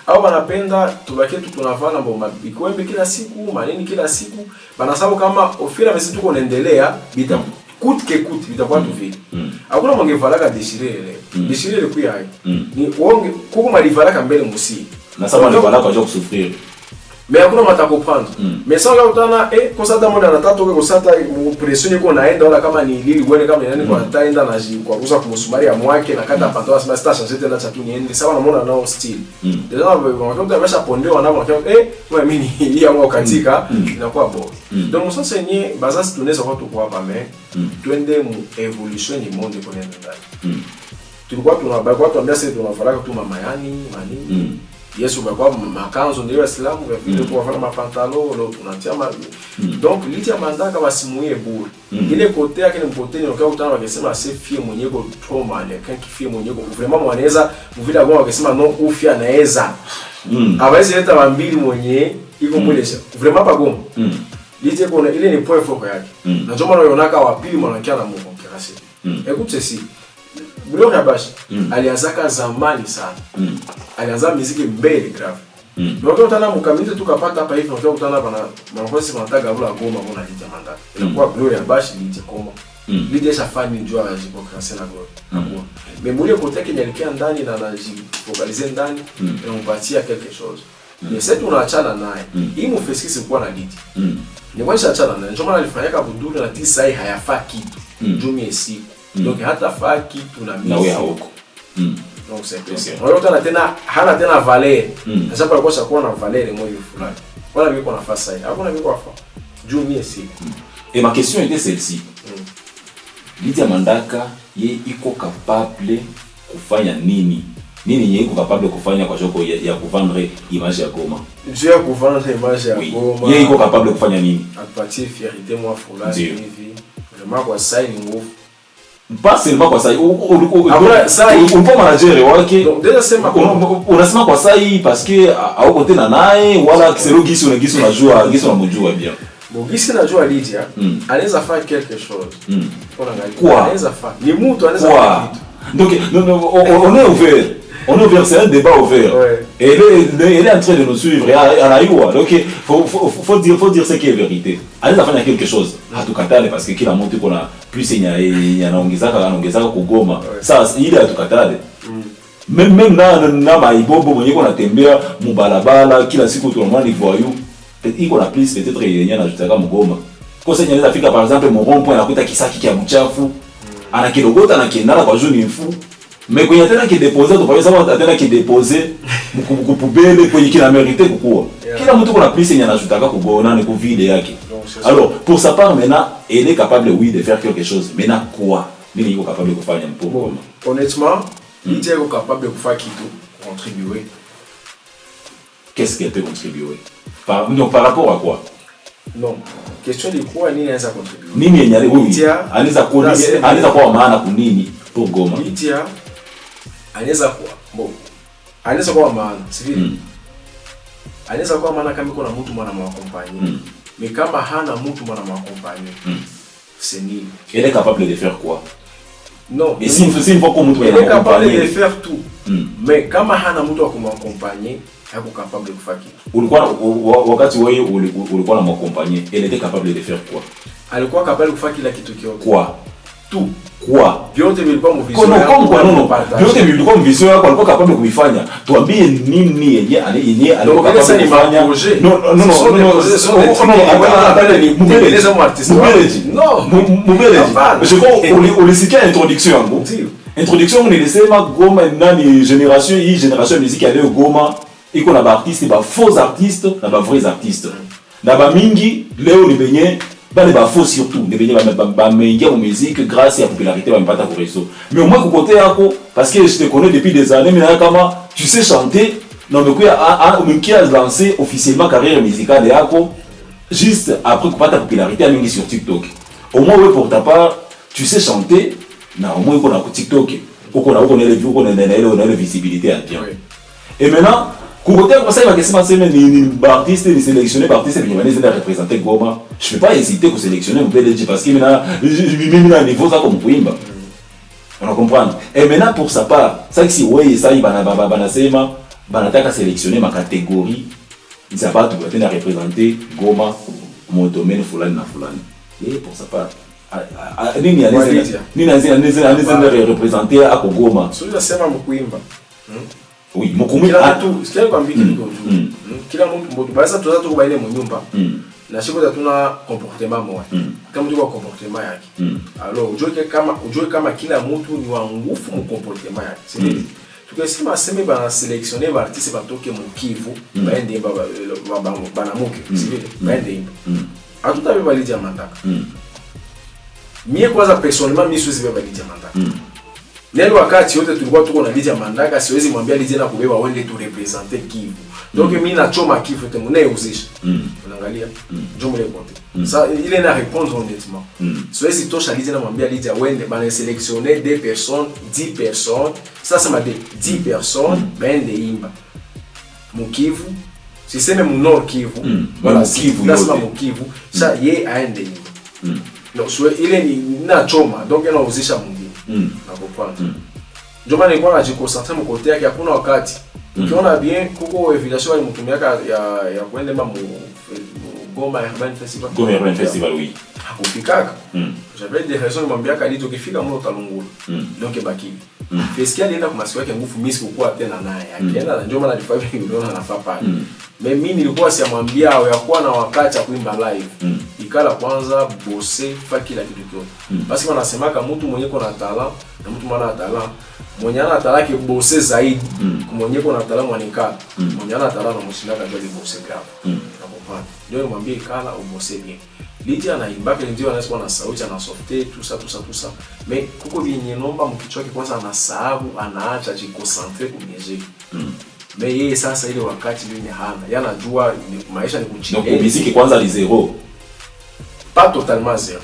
au banapenda tubaki tu tunavana mbona bikwembe kila siku maneni kila siku banasabu kama ofira mesi tuko naendelea bita coûte que coûte bitakuwa tu vile hakuna mwangevalaka déchirer le kuya ni onge kuko malivalaka mbele musi na sababu malivalaka kwa kusufrir mais hakuna matakoprendre mais ça utana kosata moja na tatu kosata pression iko naenda wala kama ni lili bwene kama nani kwa taenda na kwa kuza kumsumari ya mwake na kata pantoa sema sita changer tena cha tu niende sawa na mona nao style déjà wanakuta amesha pondewa nao kwa mimi hii yangu katika inakuwa bora donc mon sens c'est bazasi tunaweza kwa tukua hapa mais twende mu evolution ni monde kwa ndani tulikuwa tunabaki tuambia sasa tunafaraka tu mamayani manini Yesu kwa makanzo ndio Waislamu kwa vile kwa fanya mapantalo leo tunatia donc Lidia Mandaka basimuye bure ile kote yake ni mpoteni ukiwa kutana wakisema c'est fie mwenyewe ko trauma ile quand qui fie mwenyewe vraiment mwanaweza mvile agoma wakisema no ufia anaweza awezi leta mambili mwenyewe iko mwelesha vraiment pas goma Lidia kuna ile ni point fort yake na ndio maana unaka wa pili mwanakia na Mungu kirasi écoute ceci Gloria Bash alianzaka zamani sana alianza muziki mbele grave ndio utana mkamiti tukapata hapa hivi ndio utana bana mwangosi wanataka gula goma mbona Lidia Mandaka ilikuwa Gloria Bash Lidia koma Lidia shafani njoo ajipokrasia na Gloria membulie kote yake nyalikia ndani na anajifocaliser ndani na mpatia quelque chose mais c'est tunaachana naye hii mufeskisi kwa na Lidia ni kwanisha achana naye ndio maana alifanyaka buduru na tisa hii hayafaa kitu jumie siku donc hata faa kitu na mimi na wewe hauko donc c'est possible on yotana tena hana tena valeur sasa kwa kosa kuwa na valeur moyo fulani wala mimi kwa nafasi hii hakuna mimi kwa fa juu mimi siku et ma question était celle-ci Lidia Mandaka ye iko capable kufanya nini yeye iko capable kufanya kwa shoko ya kuvendre image ya Goma je ya kuvendre image ya Goma yeye iko capable kufanya nini apatie fierté moi fulani hivi vraiment kwa sign nguvu pas seulement kwa sai upo manager wake déjà sema unasema kwa sai parce que au côté na naye wala kisero gisi unajua unamjua bien Bon, ici na joa Lydia, anaweza faire quelque chose. Quoi? Anaweza faire. Ni mtu anaweza faire. Donc on est ouvert. On est ouvert, c'est un débat ouvert. Ouais. Et elle est en train de nous suivre. Donc faut dire ce qui est vérité. Anaweza fanya quelque chose. Hatukatale parce que kila mtu kuna plus anaongezaka kugoma. Sasa ile hatukatale. Même na maibobo mwenye kuna tembea mubalabala kila siku tunamwona ni voyou. Iko na plus peut-être yenye anajutaka mgoma. Kwa sababu anaweza fika par exemple mon rond point anakuta kisaki kia mchafu. Anakilogota anakiendala kwa juu ni mfu. Mais kwenye tena kideposer tu sababu tena kideposer mkupubele kwenye kila mérité kukua. Kila mtu kuna plus yenye anajutaka kugona ni kuvide yake. Alors pour sa part maintenant elle est capable oui de faire quelque chose. Maintenant quoi? Nini iko capable de kufanya mpo? Honnêtement, Lydia est capable de faire kitu contribuer. Qu'est-ce qu'elle peut contribuer? Par rapport à quoi? Non. Question de quoi Nini anaweza contribuer? Nini yenye anaweza kwa maana kunini pour Goma? Lydia anaweza kwa bon. Anaweza kwa maana, si vile? Anaweza kwa maana kama kuna mtu mwana mwakompanye. Mais kama hana mtu mwana mwakompanye. C'est nini? Elle est capable de faire quoi? Non. Et si il faut qu'on elle est capable de faire tout. Mais kama hana mtu wa kumaccompagner, haiko capable de kufanya kitu. Ulikuwa wakati wewe ulikuwa na m'accompagner, elle était capable de faire quoi? Alikuwa capable kufanya kila kitu kiote. Quoi? Tout. Quoi? Vyote vilikuwa mvision yako. Non. Vyote vilikuwa mvision yako, alikuwa capable kuvifanya. Tuambie nini yenye alikuwa capable de kufanya. Non. Je crois ulisikia introduction yangu. Introduction nilisema Goma nani génération musique ya leo Goma iko na ba artistes ba faux artistes na ba vrais artistes. Na ba mingi leo ni benye bale ba faux surtout, ni benye ba mengia mu musique grâce à la popularité ba mpata ko réseau. Mais au moins ko côté yako parce que je te connais depuis des années mais kama tu sais chanter, non mais quoi qui a lancé officiellement carrière musicale yako juste après ko pata popularité a mingi sur TikTok. Au moins ouais pour ta part, tu sais chanter. Na au moins on a TikTok, on a la visibilité à bien. Et maintenant, côté comme ça il va que ni artiste ni sélectionner artiste qui va les représenter Goma. Je ne vais pas hésiter pour sélectionner mon PDG parce que maintenant je à niveau ça comme Pouimba. On comprend. Et maintenant pour sa part, ça que si ouais ça il va sema banataka sélectionner ma catégorie, il ça va tout représenter Goma mon domaine fulani na fulani. Et pour sa part nini anaweza representer à Goma. Sio nasema mkuimba. Oui, mkuimba tu, sikia kwambia kidogo. Kila mtu basi tunaanza tu kubaile mu nyumba. Na siko tuna comportement moja. Kama mtu kwa comportement yake. Alors, ujue kama kila mtu ni wa nguvu mu comportement yake. C'est tukisema sema bana sélectionner ba artiste batoke mu Kivu, baende bana muke, c'est baende. Atutabe bali diamantaka. Mie kwanza personnellement mimi siwezi beba Lydia Mandaka. Nelo wakati yote tulikuwa tuko na Lydia Mandaka, siwezi mwambia Lydia na kubeba wende tu representer Kivu. Donc mimi na choma Kivu te mune uzisha. Unaangalia? Ndio mle compte. Ça il est à répondre honnêtement. Siwezi tosha Lydia na mwambia Lydia wende bana sélectionner des personnes, 10 personnes. Ça c'est ma 10 personnes bende imba. Mu Kivu, si c'est même Nord Kivu. Voilà, Kivu. Là c'est mu Kivu. Ça yé aende imba. Non, so ile ni na choma donc yana uzisha mwingine. Nakupanda. Ndio maana nilikuwa najikoncentre mkote yake hakuna wakati. Ukiona bien kuko evaluation ya mtumiaka ya kwenda mu Goma Urban Festival. Goma Urban Festival oui. Hakufikaka. J'avais des raisons mwambia kali tukifika mlo talungula. Donc baki. Festival alienda kwa masiku yake nguvu mimi sikuwa tena naye. Akienda ndio maana alifanya ndio anafaa pale. Mimi nilikuwa siamwambia au yakuwa na wakati ya kuimba live. Ikala kwanza bose fa kila kitu kyote. Basi wanasemaka mtu mwenye kuna talent na mtu mwana talent. Mwenye ana talent ke bose zaidi. Mwenye kuna talent mwanikala. Mwenye ana talent na mshindaka ndio bose grave. Nakupata. Ndio mwambie ikala ubose bien. Lydia anaimba ndio anasema na sauti na softe tout ça. Mais kuko binye nomba mkichwa kwanza anasahabu anaacha jiconcentre kwa musique. Mais yeye sasa ile wakati mimi hana yanajua maisha ni kuchini. Donc musique kwanza li zéro. Pas totalement zéro.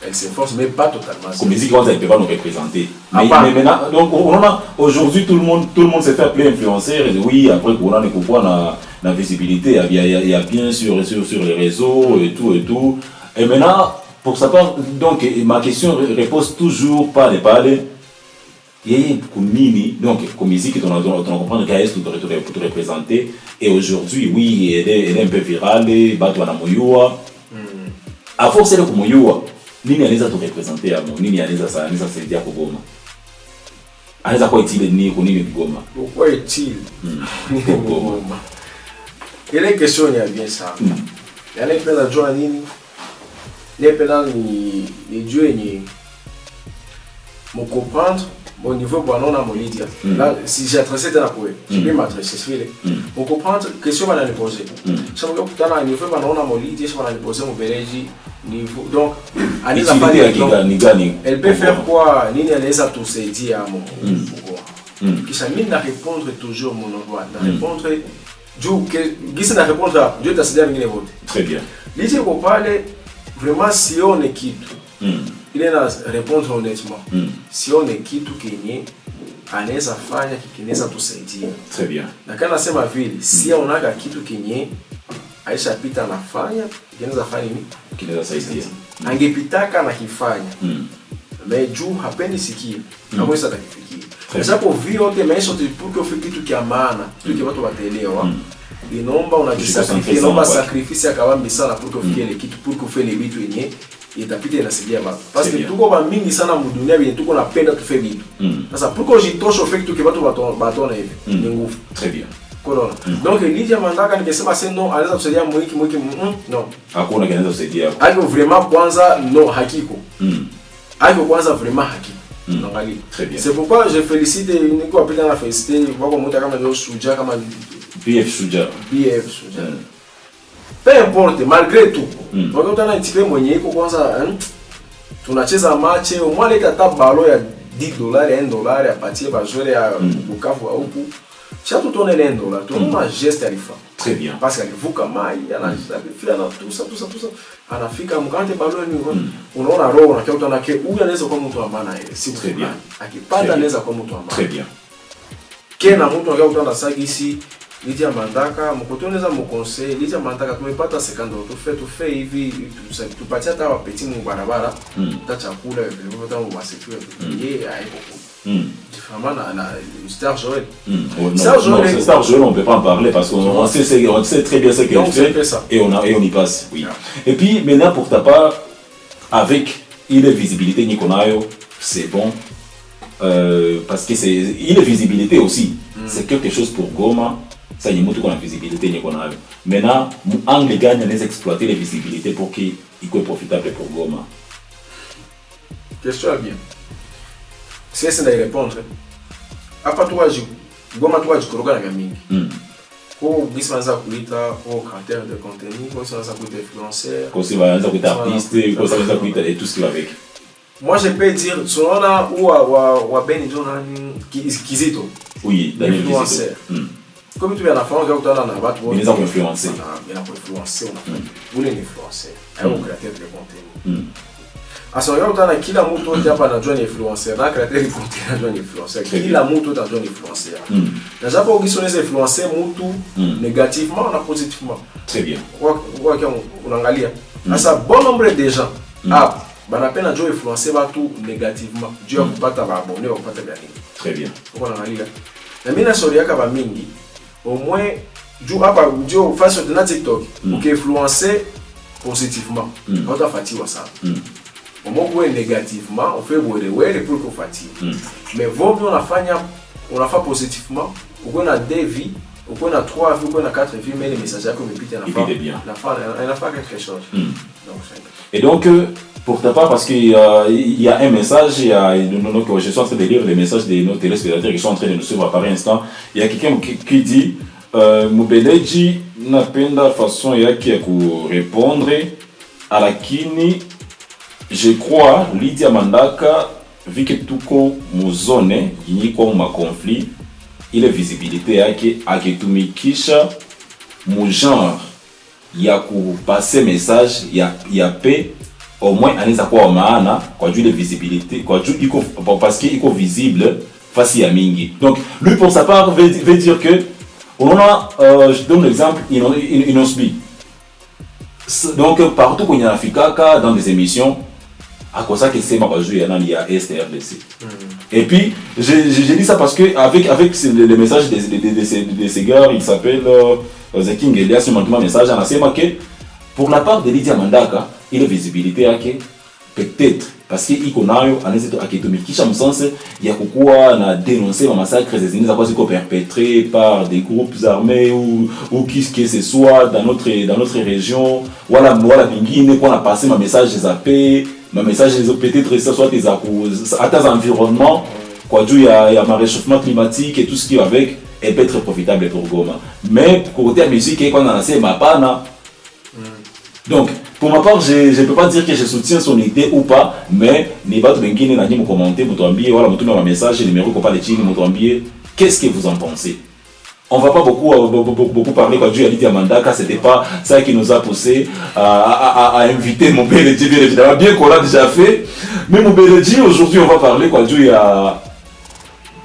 Elle s'efforce mais pas totalement zéro. Musique kwanza elle peut pas nous représenter. Mais maintenant donc on a aujourd'hui tout le monde se fait appeler influenceur et oui après on a ne comprend la visibilité, il y a bien sur les réseaux et tout. Et maintenant, pour sa part, donc ma question repose toujours par les parler. Il y a une donc comme musique, on comprend que est pour te représenter. Et aujourd'hui, oui, elle est un peu virale, Batouana Moyoua. À force de Moyoua, Nini anaweza te représenter à mon Nini anaweza saidia kwa Goma. Anaweza kwa itile ni kwa nini Goma. Pourquoi est-il ni Goma? Ile question ya bien ça. Yale pela jua nini? Les pela ni Dieu ni me comprendre au niveau bon on a Molidia. Là si j'adressais dans la poète, je vais m'adresser sur pour comprendre question va la poser. Ça veut dire que dans le niveau bon on a Molidia, je vais la poser mon Béréji niveau. Donc Anisa elle peut faire quoi? Nini Anisa tout se dit à mon qui s'amène à répondre toujours mon droit, à répondre Dieu qui n'a répondre à Dieu t'a cédé à mine vote. Très bien. L'idée qu'on parle vraiment si on est quitte. Il est à répondre honnêtement. Si on est quitte ou Kenya, anaweza fanya kinaweza tusaidia. Très bien. Na kana sema vile si on a kitu Kenya Aisha pita anafanya kinaweza fanya nini? Kinaweza saidia. Angepitaka na kifanya. Mais juu hapendi sikia. Hamweza atakifikia. Sasa kwa vyote maisha pour que ufike kitu kia maana, kitu kia watu wataelewa. Inaomba unajisacrifice, inaomba sacrifice akawambi sana pour que ufike ile kitu, pour que ufanye vitu yenyewe itapita inasaidia watu. Parce que tuko ba mingi sana mu dunia yenye tuko napenda tufe vitu. Sasa pour que jitoshe ufike kitu kia watu batona hivi. Ni nguvu. Très bien. Corona. Donc Lydia Mandaka nikisema c'est non, anaweza kusaidia mwiki non. Hakuna kinaweza kusaidia. Haiko vraiment kwanza no hakiko. Haiko kwanza vraiment hakiko. Très bien. C'est pourquoi je félicite Nico Apita na féliciter wako mtu kama ndio Suja kama BF Suja. Peu importe malgré tout. Donc on a un petit peu mwenye iko kwanza tunacheza match au moins leta tabalo ya $10 $1 apatie ba joueur ya Bukavu au huku. Chaque tourner $1, tout un geste alifa. Très bien. Parce qu'il vuka mai, anafika na tout ça. Anafika mkante balo ni unaona roho na kitu anake huyu anaweza kuwa mtu wa maana ile. Si très bien. Akipanda anaweza kuwa mtu wa maana. Très bien. Kena mtu anataka kutana sagi ici Lydia Mandaka mkotoneza mkonseil Lydia Mandaka tumepata 50 tu fait hivi tupatia hata wapeti mu barabara ta chakula vile vile mu masifu yeye haiko vraiment na Star Joel. Star Joel on peut pas en parler parce qu'on sait très bien ce qu'elle fait et on y passe. Oui. Et puis maintenant pour ta part avec il est visibilité Nikonayo, c'est bon. Parce que il est visibilité aussi. C'est quelque chose pour Goma. Ça y est, nous avons la visibilité. Maintenant, angle gagne à exploiter les visibilités pour qu'il soit profitable pour Goma. Question bien. Si c'est de répondre. Après toi, Goma, toi, je crois que c'est un ko bisanza kuita au créateur de contenu, ko bisanza kuita influenceur, ko bisanza kuita artiste, ko bisanza kuita et tout ce qui va avec. Moi je peux dire tunaona wa Ben John Kizito. Oui, l'influenceur. Comme tu viens à faire kutana na watu wote. Inaweza kuinfluencer. Influencer on a influencer. Au créateur de contenu. Asa yao tana kila mtu wote hapa anajua ni influencer, na créateur de contenu anajua ni influencer. Kila mtu wote anajua ni influencer. Na japo ukisoneza influencer mtu négativement ou positivement. Très bien. Kwa unaangalia. Asa bon nombre de gens banapenda ndio influencer watu négativement. Dieu kupata baabone au kupata gani. Très bien. Unaangalia. Na mimi na story yaka ba mingi au moins juu hapa ndio face de TikTok ukiinfluencer positivement utafatiwa sana. Au moins kwa négativement on fait wele pour que fatigue. Mais vaut mieux on a fait positivement uko na 2 vies, uko na 3 vies, uko na 4 vies, mais les messages yako mepita na fa quelque chose. Et donc pour ta part, parce qu'il y a un message, je suis en train de lire les messages de nos téléspectateurs qui sont en train de nous suivre par instant. Il y a quelqu'un qui dit Mubeleji napenda façon yake ya répondre à la kini. Je crois Lydia Mandaka vu que tuko muzone yinyiko ma conflit ile visibilité yake akitumikisha mu genre ya kupasser message ya paix. Au moins anaweza kuwa maana kwa juu de visibilité kwa juu iko parce que iko visible face ya mingi. Donc lui pour sa part veut dire que On a, je donne l'exemple, Inosbi. Donc, partout où il y a Fikaka, dans des émissions, à cause ça que c'est ma joué, il y a STRDC. Et puis, j'ai dit ça parce que avec le message de ces gars, il s'appelle The King Elias, il m'a un message, on a que pour la part de Lydia Mandaka, il a visibilité à que peut-être parce que iko nayo anaweza akitumikisha msanse ya kukuwa na dénoncer ma massacre zinaweza kuwa ziko perpétrés par des groupes armés ou qui que ce soit dans notre région wala bingine kwa na passer ma message za paix ma message peut-être ça soit des à environnement kwa juu ya ma réchauffement climatique et tout ce qui va avec et peut être profitable pour Goma mais côté musique quand on a lancé ma pana. Donc, pour ma part, je ne peux pas dire que je soutiens son idée ou pas, mais les bateaux bengine n'a me commenter, vous t'enviez, voilà, vous un message, numéro qu'on parle de Chine, vous t'enviez, qu'est-ce que vous en pensez? On ne va pas beaucoup parler quand Dieu a dit à Mandaka, c'était pas ça qui nous a poussé à inviter mon Bélédi, bien évidemment, bien qu'on l'a déjà fait, mais mon Bélédi, aujourd'hui, on va parler quand Dieu a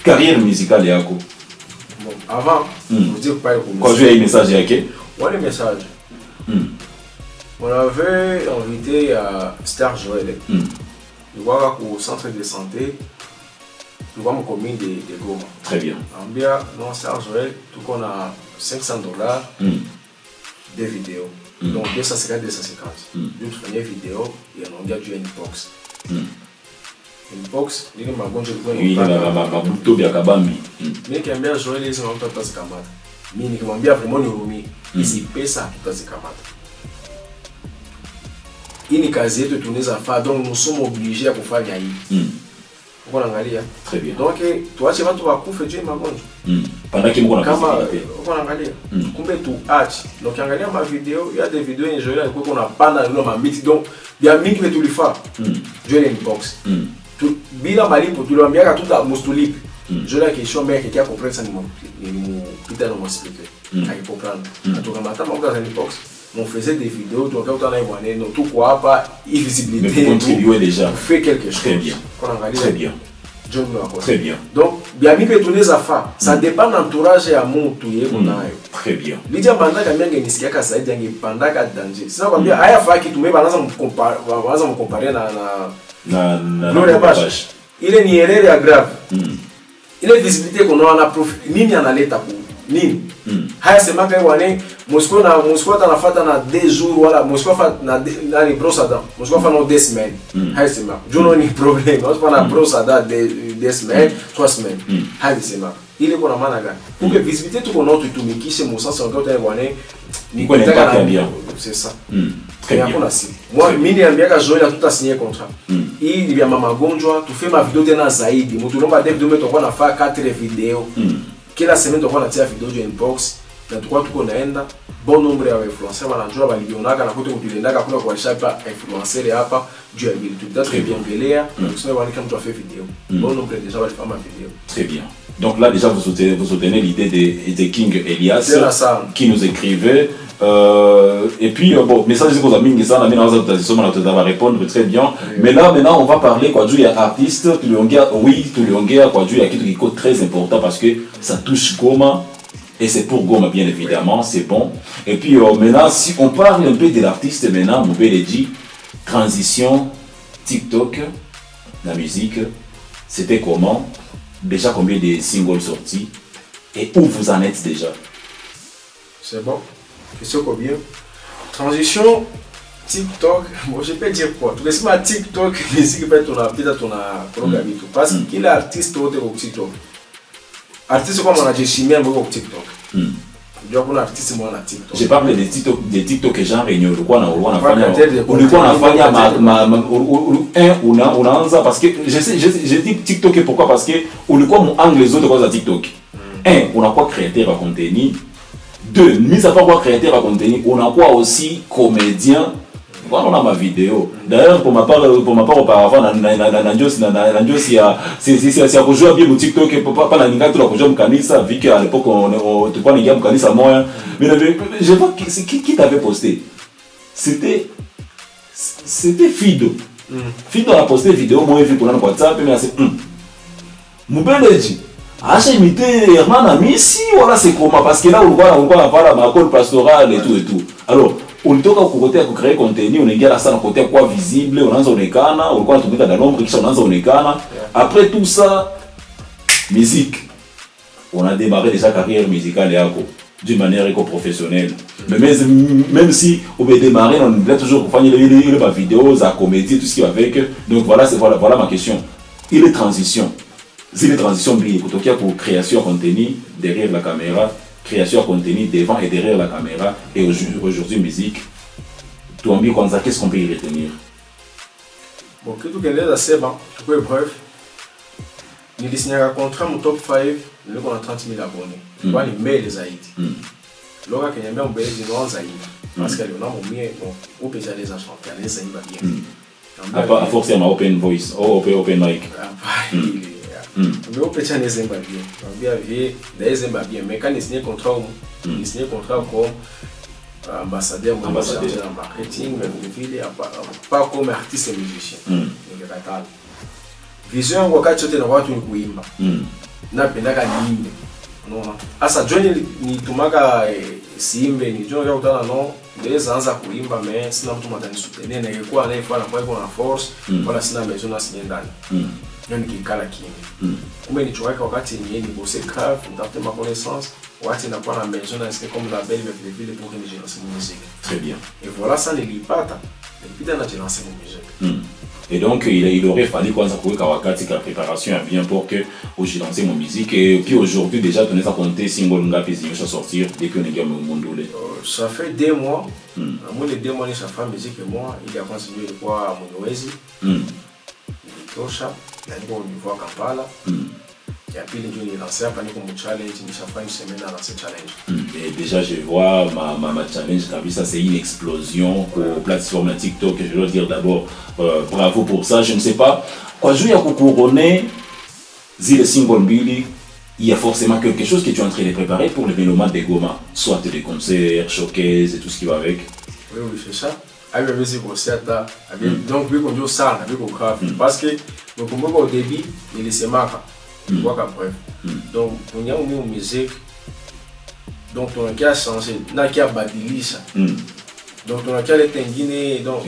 carrière musicale et à quoi. Bon, avant, vous dire pas quand Dieu a un message et à qui? Ouais, le message. On avait invité à Star Joël. Nous voir au centre de santé. Nous voir mon commune de Goma. Très bien. En bien, dans Star Joël, tout qu'on a $500 des vidéos. Donc 250, 250. Deux premières vidéos et on a dû une box. Une box, il y a une bonne chose. Oui, il y a un bouton bien kabambi. Mais qui aime bien Joël, ils sont en train de passer kamata. Mais qui m'ont bien vraiment nous ici pesa passer kamata. Ini kazi yetu tunaweza faa, donc nous sommes obligés à kufanya hii. Uko naangalia? Très bien. Donc tuache watu wakufe juu ya magonjwa. Pendant que mko na kama uko naangalia. Kumbe tuache. Donc angalia ma vidéo, il y a des vidéos en général kwa kuna panda ndio mamiti. Donc bien mingi que tulifaa. Juu ya inbox. Bila malipo tuliwaambia tuta mustulipe. Je la question mais qui a compris ça ni mon pita no m'expliquer. Ai comprendre. Atukamata mambo za inbox. On faisait des vidéos, donc quand on a évolué, nous tout quoi pas visibilité. Mais vous contribuez déjà. On fait quelque chose. Très bien. Très bien. Très bien. Donc, bien mis tous les affaires. Ça dépend de l'entourage et à mon tout y très bien. Lydia Mandaka bien que niskia ka ça dit pandaka danger. C'est ça qu'on dit aya fa qui tout mais balance me comparer na Gloria Bash. Il est ni erreur grave. Il est visibilité qu'on a profit nini analeta pour nini. Haya sema kai wane Moscou tanafata na 2 jours wala Moscou fa na ni brosse dents Moscou fa no 2 semaines haya sema jono ni problème Moscou na brosse dents 2 semaines 3 semaines haya sema ile kuna maana gani kumbe visibilité tuko na tutumikishe mo sens ngao tena wane ni kwa nipaka bien c'est ça très bien moi mimi niambiaka Joël tuta signer contrat hii ni vya mama gonjwa tu fait ma vidéo tena zaidi mtu lomba David Dome tokwa na fa 4 vidéos kila semaine tokwa na tia vidéo de inbox na tukwa tuko naenda bon nombre ya influenceurs wanajua balionaka na kote kutilendaka kuna kwa shapa influencer hapa juu ya vile tutatoka bien kusema wale kama tu fait vidéo bon nombre déjà va faire ma vidéo très bien. Donc là déjà vous soutenez l'idée de King Elias qui nous écrivait et puis bon message que vous avez mis ça na mimi naanza répondre très bien mais là maintenant on va parler quoi juu ya artiste tuliongea kwa juu ya kitu kiko très important parce que ça touche Goma et c'est pour Goma bien évidemment c'est bon et puis maintenant si on parle un peu de l'artiste maintenant Moubeledi transition TikTok la musique c'était comment déjà combien de singles sortis et où vous en êtes déjà? C'est bon. Question combien? Transition TikTok. Bon, je peux dire quoi? Tu laisses ma TikTok ici qui peut être ton programme tout parce qu'il est artiste au TikTok. Artiste comme on a dit chimien au TikTok. Ndio kuna artiste mwana TikTok. Je parle de TikTok genre yenye ulikuwa unafanya unaanza parce que je dis TikTok pourquoi parce que ulikuwa muangle zote kwa za TikTok. Unakuwa créateur de contenu. 2, mis à part quoi créateur de contenu, unakuwa aussi comédien. Voilà, on a ma vidéo. D'ailleurs, pour ma part auparavant, c'est à jouer bien mon TikTok et pas la ninga tout la jouer mon kanisa vu qu'à l'époque on te prend les gars mon kanisa moi. Mais je vois qui t'avait posté. C'était Fido. Fido a posté vidéo moi vu qu'on a WhatsApp mais c'est Moubeledi. acha imiter Herman Amisi, voilà c'est comment, parce que là on voit pas la école pastorale et tout. Alors, on toka côté à créer contenu, on est gars ça côté à quoi visible, on anza onekana, on voit tout dans l'ombre qui sont anza onekana. Après tout ça, musique. On a démarré déjà carrière musicale et d'une manière éco-professionnelle. Mais même si on veut démarrer, on doit toujours faire les vidéos, la comédie, tout ce qui va avec. Donc voilà ma question. Il est transition. Si les transitions brillent, pour création de contenu derrière la caméra, création de contenu devant et derrière la caméra, et aujourd'hui musique, toi, qu'est-ce qu'on peut y retenir? Bon, que tout est assez bon, tout est bref. Nous avons signé un contrat mon top 5, nous avons 30 000 abonnés. Nous avons les mails Zaïd. Nous avons un mail de Zaïd. Parce que nous avons mis au pays des agents, les Zaïd va bien. Pas forcément open voice, open mic. Mais au pays des Zaïd va bien. Des Zaïd va bien. Mais quand nous avons signé un contrat, nous avons signé un contrat comme ambassadeur, ambassadeur en marketing, pas comme artiste et musicien. Vision wakati yote na watu ni kuimba. Napendaka niimbe. Unaona? Asa join ni tumaka siimbe ni join ya utana no ndeza anza kuimba me sina mtu matani soutenir na ilikuwa anayefanya kwa iko na force wala sina maison na sinye ndani. Ndio nikikala kimya. Kumbe nichoweka wakati ni bosse grave, ndapte ma connaissance, wakati nakuwa na maison na c'est comme la belle mais vile pour que je lance mon musique. Très bien. Et voilà ça nilipata. Nilipita na je lance mon musique. Et donc, il aurait fallu qu'on s'accorde wakati la préparation est bien pour que j'ai lancé mon musique. Et puis aujourd'hui, déjà, on a compté single ngapi zimesha sortir depuis on est gamme mondole. Ça fait 2 mois. Moi, les 2 mois, ça fait musique et moi, il a continué quoi à Monowezi. Tosha, il a dit qu'on lui voit Kampala. Et puis, il a lancé un challenge, il a fait une semaine à lancer challenge. Et déjà, je vois ma challenge, ça c'est une explosion aux plateformes TikTok. Je dois dire d'abord bravo pour ça. Je ne sais pas. Quand je vais couronner Zile Single Billy, il y a forcément quelque chose que tu es en train de préparer pour les mélomanes de Goma, soit des concerts, showcases et tout ce qui va avec. Oui, c'est ça. Avec les concerts, donc, vu qu'on dit ça, avec au grave. Parce que, au début, il s'est marqué. Bref. Donc, on y a une musique. Donc, on a changé. On a badilisha. Donc, on a été en Guinée. Donc,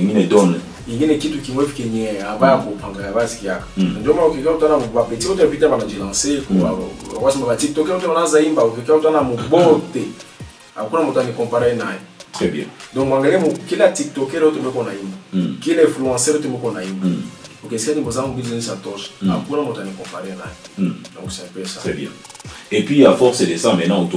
il y a kitu kimwe kenye abaya kupanga basi yako. Ndio maana ukikaa utana mbapeti wote pita banajilancer kwa wasema ba TikTok wote wanaanza imba ukikaa utana mbote. Hakuna mtu anikompare naye. Très bien. Donc, mwangalie kila TikToker wote mbeko na imba. Kila influencer wote mbeko na imba. Ok, c'est un business à torche. Après, on va comparer là. Donc, c'est un peu ça. Très bien. Et puis, à force de ça, maintenant,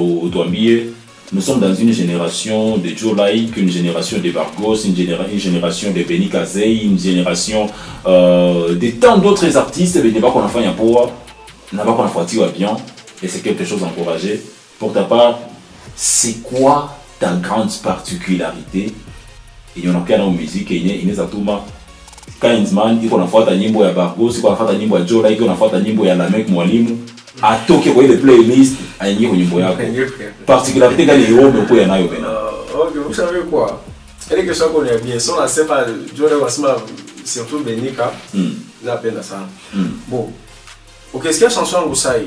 nous sommes dans une génération de Joe Like, une génération de Bargos, une génération de Benny Kazei, une génération de tant d'autres artistes. Mais débat qu'on a fait un peu, n'a pas qu'on a fait bien. Et c'est quelque chose d'encouragé. Pour ta part, c'est quoi ta grande particularité? Il y en a qu'un en musique, et il y a tout Kainsman, iko nafuata nyimbo ya Bargos, iko nafuata nyimbo ya Jola, iko nafuata nyimbo ya Lamek Mwalimu, atoke kwa ile playlist, aingie kwa nyimbo yako. Particularité gani yombe kwa nayo bena? OK, vous savez quoi? Elle est que ça qu'on est bien, son la sema Jola wasema surtout Benika, napenda sana. Bon. Ukisikia chanson yangu sai,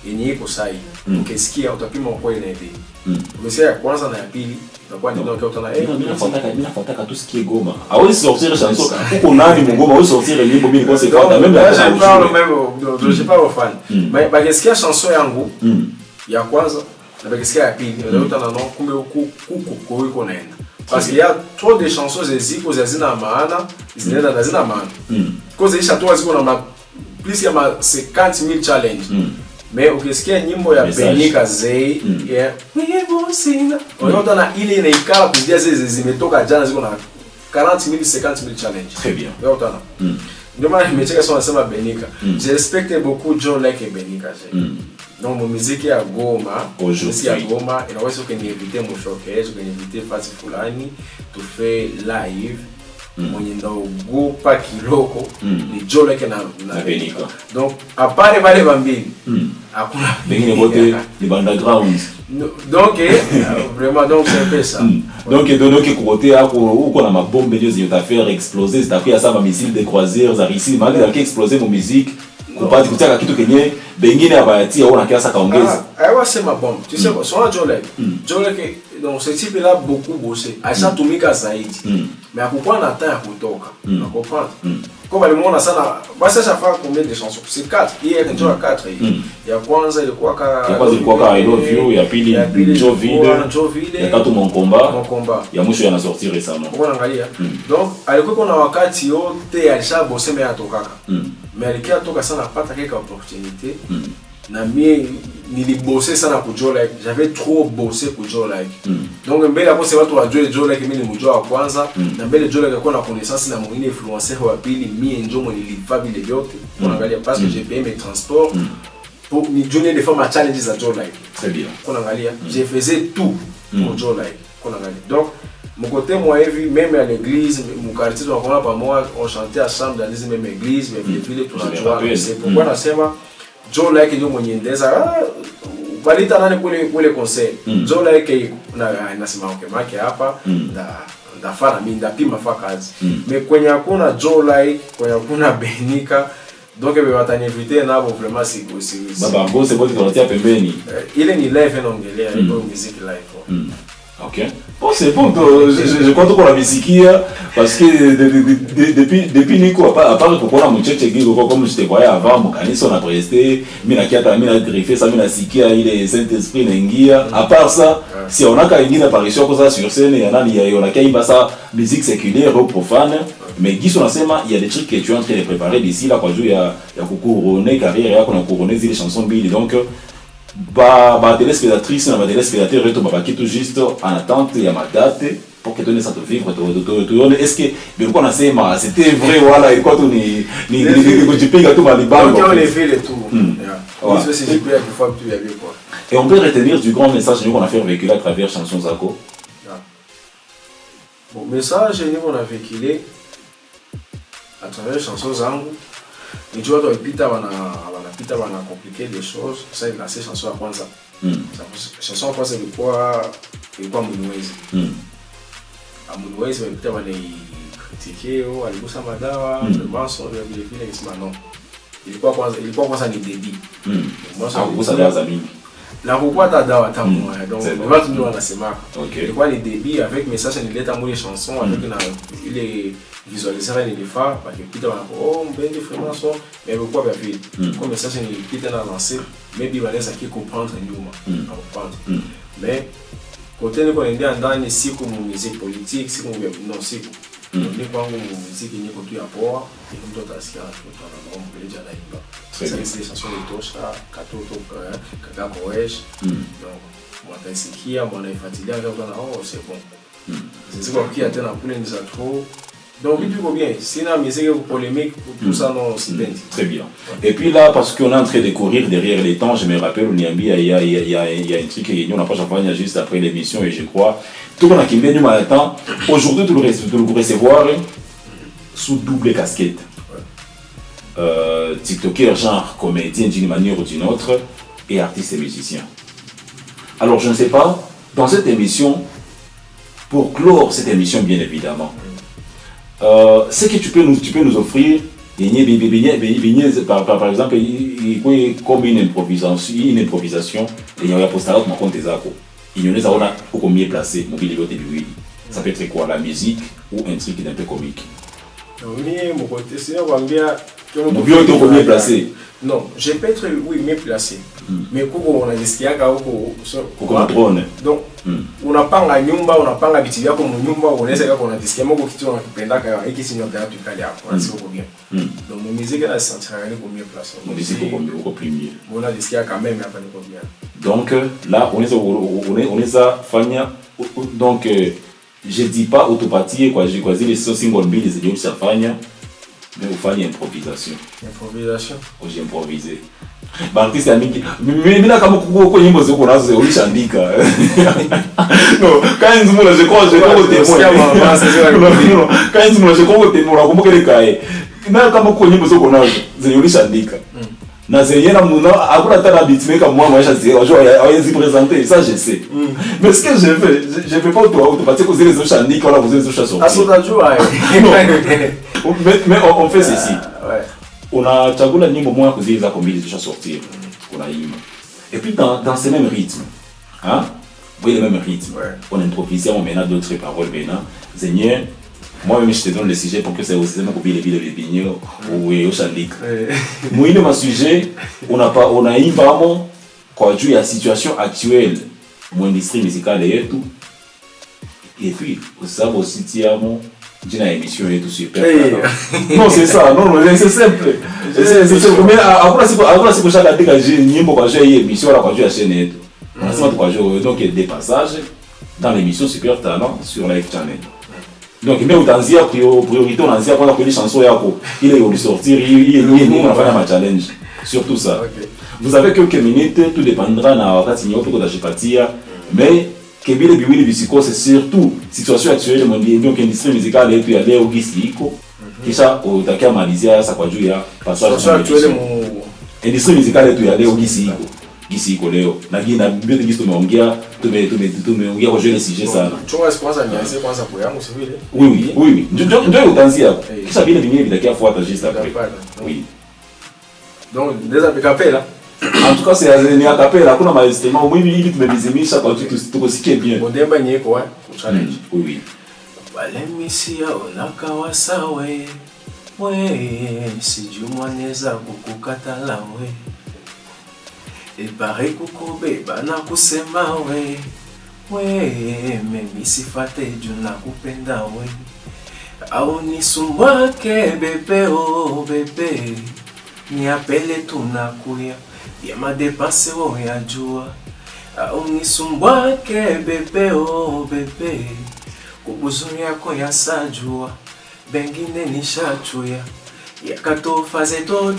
yenye iko sai, ukisikia utapima kwa ile idea. Ukisikia ya kwanza na ya pili, utakuwa ni ndio utana mimi nafuataka tout ce qui est Goma. Hawezi sortir chanson. Uko nani mngoma, hawezi sortir nyimbo mimi kwa sefuata même la je suis pas fan. Mais bakisikia chanson yangu ya kwanza na bakisikia ya pili, utana no kumbe huko iko naenda. Parce qu'il y a trop de chansons ziko zina maana, zina maana. Cause hizo tu ziko na plus ya 50,000 challenge. Mais ukisikia nyimbo ya Benny Kazei, wewe sina. Unaona ile inaikala kudia zimetoka jana ziko na 40,000 50,000 challenge. Très bien. Unaona? Ndio maana nimecheka sana nasema Benika. Je respecte beaucoup John Like Benny Kazei. Donc mon musique ya Goma, musique ya Goma, inaweza kuniinviter mon showcase, kuniinviter fasi fulani, tu fais live. Mwenye ndaogopa kiloko ni Joe Like na Benika. Donc apare wale bambili hakuna pengine wote ni underground. Donc vraiment donc c'est un peu ça. Donc côté hapo uko na mabombe ndio zita faire exploser, zitakuwa ça ma missile de croisière za Russie malgré qu'il exploser mon musique. kupati kutaka kitu kenye bengine abayatia ona kiasa kaongeza. Aiwa sema bon, tu sais son Jolek. Jolek donc ce type là beaucoup bossé. Aisha tumika zaidi. Mais hakukuwa na temps ya kutoka. Na comprendre. Comme alimuona sana basi ashafanya combien de chansons? C'est 4. Hier ndio 4 hii. Ya kwanza ilikuwa ka I love you, ya pili Joe Vide, ya tatu Mon Combat. Ya mwisho yana sortir récemment. Unaangalia. Donc alikuwa kuna wakati yote alishabosse mais atokaka. Mais alikia toka sana pata quelques opportunités. Na mie nilibosse sana ku Joe Like, j'avais trop bossé ku Joe Like. Donc mbele hapo c'est watu wajue Joe Like, mimi ni mjua wa kwanza na mbele Joe Like alikuwa na connaissance na mwingine influencer wa pili, mie ndio mwenye nilifa vile vyote. Unaangalia parce que j'ai payé mes transports pour ni journée de femmes à challenges à Joe Like. Très bien. Unaangalia, je faisais tout pour Joe Like. Unaangalia. Donc mon côté moi hivi même à l'église mon quartier on connait pas moi on chantait ensemble dans les mêmes églises mais vile vile tunajua c'est pourquoi nasema Joe Like ndio mwenye ndeza balita nani kule concert Joe Like na nasema okay make hapa ndafana mimi ndapima fa kazi mais kwenye hakuna Joe Like kwenye hakuna Benika donc bebe wataniinviter nabo vraiment si baba ngo c'est bon tunatia pembeni ile ni live naongelea ile music live. Ok. Bon, c'est bon, je crois qu'on la musique parce que depuis Nico, à part pour qu'on a mon tchétché comme je te voyais avant, mon canis on a presté, mina kiata, mina griffé, ça mina sikia, il est Saint-Esprit, n'engia. À part ça, si on a qu'à une apparition comme ça sur scène, il y en a qu'à ça musique séculaire ou profane, mais Guy son enseignement, il y a des trucs que tu es en train de préparer d'ici là, quoi, il y a couronné carrière, qu'on a couronné les chansons Billy, donc. Bah téléspectatrice na téléspectateur reto ba tout juste en attente il y a ma date pour que donner ça te vivre est-ce que bien quoi nasema c'était vrai voilà et quoi tu ni tu piga tout malibalo donc on les fait le tout ça c'est j'ai bien fois que tu y avait quoi et on peut retenir du grand message qu'on a fait véhiculer à travers chansons Zako. Bon message qu'on a véhiculé à travers chansons Zangu ni tu vois pita wana compliquer des choses ça il a ces chansons à kwanza chanson kwanza ilikuwa Mnuwezi Mnuwezi pita wana critiquer aligusa madawa vraiment son vile vile kisema non ilikuwa kwanza ni débit moi ça aligusa dawa za mingi na kukwata dawa tamu donc watu ndio wanasema ilikuwa ni débit avec message nileta mwile chanson avec na ile visualiser les fois parce que pita wana mbende vraiment son mais pourquoi bien vite comme message ni pita na lancer maybe wanaweza comprendre nyuma comprendre mais côté niko ndio ndani siku mu musique politique siku non siku ni kwangu mu musique niko tu ya poa et mtu atasikia mtu anaomba ile daima c'est des chansons de Tosha Katoto Kaka Koesh donc mwatasikia mwanaifatilia ndio c'est bon c'est quoi qui a tena kule ni za trop. Donc, il faut bien. Sinon, c'est polémique, tout ça, non, c'est bien. Très bien. Et puis là, parce qu'on est en train de courir derrière les temps, je me rappelle, au Niambi, il y a un truc qu'on n'a pas changé juste après l'émission, et je crois. Tout le monde a qui vient du matin. Aujourd'hui, tout le recevoir sous double casquette. TikToker, genre comédien d'une manière ou d'une autre, et artiste et musicien. Alors, je ne sais pas, dans cette émission, pour clore cette émission, bien évidemment, ce que tu peux nous offrir, par exemple, comme une improvisation, il y a un post-it ma compte des accords. Il y en a beaucoup mieux placé, mobile et ça peut être quoi, la musique ou un truc d'un peu comique. Mon côté, c'est mobile est mieux placé. Non, je peux être oui mieux placé. Mais kuko unajisikia huko drone. Donc unapanga nyumba, unapanga vitu vyako mu nyumba, unaweza kama unajisikia mko kitu unakipendaka hiki si nyoka yako ikali hapo, na sio bien. Donc mu musique là sentir niko mieux placé. Mu musique uko premier. Mbona unajisikia quand même hapa niko bien. Donc là on est à fanya donc je dis pas autopathie quoi, j'ai choisi les single mbili zile za fanya. Mais vous faites une improvisation. Improvisation. J'ai improvisé. L'artiste a mis. Mais là, comme beaucoup de gens qui ont fait des chandika. Non, quand ils me disent, je crois que quand ils me disent, je crois que comme que les cahiers. Mais comme beaucoup de gens qui ont fait des chandika. Na zeyena muna akuna tana beatmaker moi je sais aujourd'hui présenter ça je sais mais ce que je fais pas automatique causer les autres chandiques on a besoin des autres chansons mais on fait ceci unachagula nyimbo moja kuzili zako mbili zisha sortir, unaimba. Et puis dans ce même rythme, hein, oui, le même rythme, on improvise, on met d'autres paroles maintenant. Seigneur, moi-même je te donne le sujet pour que c'est aussi même copier les vidéos de Bigno ou au Chandik. Moi, il y a un sujet, on a imba kwa juu ya situation actuelle mon industrie musicale et tout. Et puis ça aussi tiamo jina émission et tout super. Non, c'est ça, non, c'est simple. C'est simple. Mais après c'est pour chaque article j'ai nyimbo kwa juu ya émission la kwa juu ya chaîne et tout. On a ça kwa juu donc des passages dans l'émission Super Talent sur Live Channel. Donc mais utanzia priorité unaanzia kwanza kwa ile chanson yako ile yo sortir il unafanya ma challenge surtout ça. Vous avez quelques minutes, tout dépendra na wakati nyopo kwa tajipatia, mais kebile biwili bisiko c'est surtout situation actuelle mondiale donc industrie musicale yetu ya leo gisi iko kisha utakia malizia sasa kwa juu ya passage actuelle mu industrie musicale yetu ya leo gisi iko leo na gina bibi gisi tumeongea kwa jeu le sujet sana. Chunga kwanza nianze kwanza kwa yangu si vile. Oui ndio utaanzia kisha vile vingine vitakia fuata juste après. Oui. Donc déjà capella. En tout cas c'est ni a capella hakuna maestema mimi ili tumebizimisha kwa tukusikie bien. Modemba nyeko challenge. Oui. Wale misia onakawasa we sijumwaneza kukukatala we ebare kukubeba na kusema we mimi sifate juna kupenda we au nisumbwake bebe bebe niapele tunakuya ya madepase wo ya jua au nisumbwake bebe bebe kubuzuni yako ya sajua bengine nishachuya yakatofaze do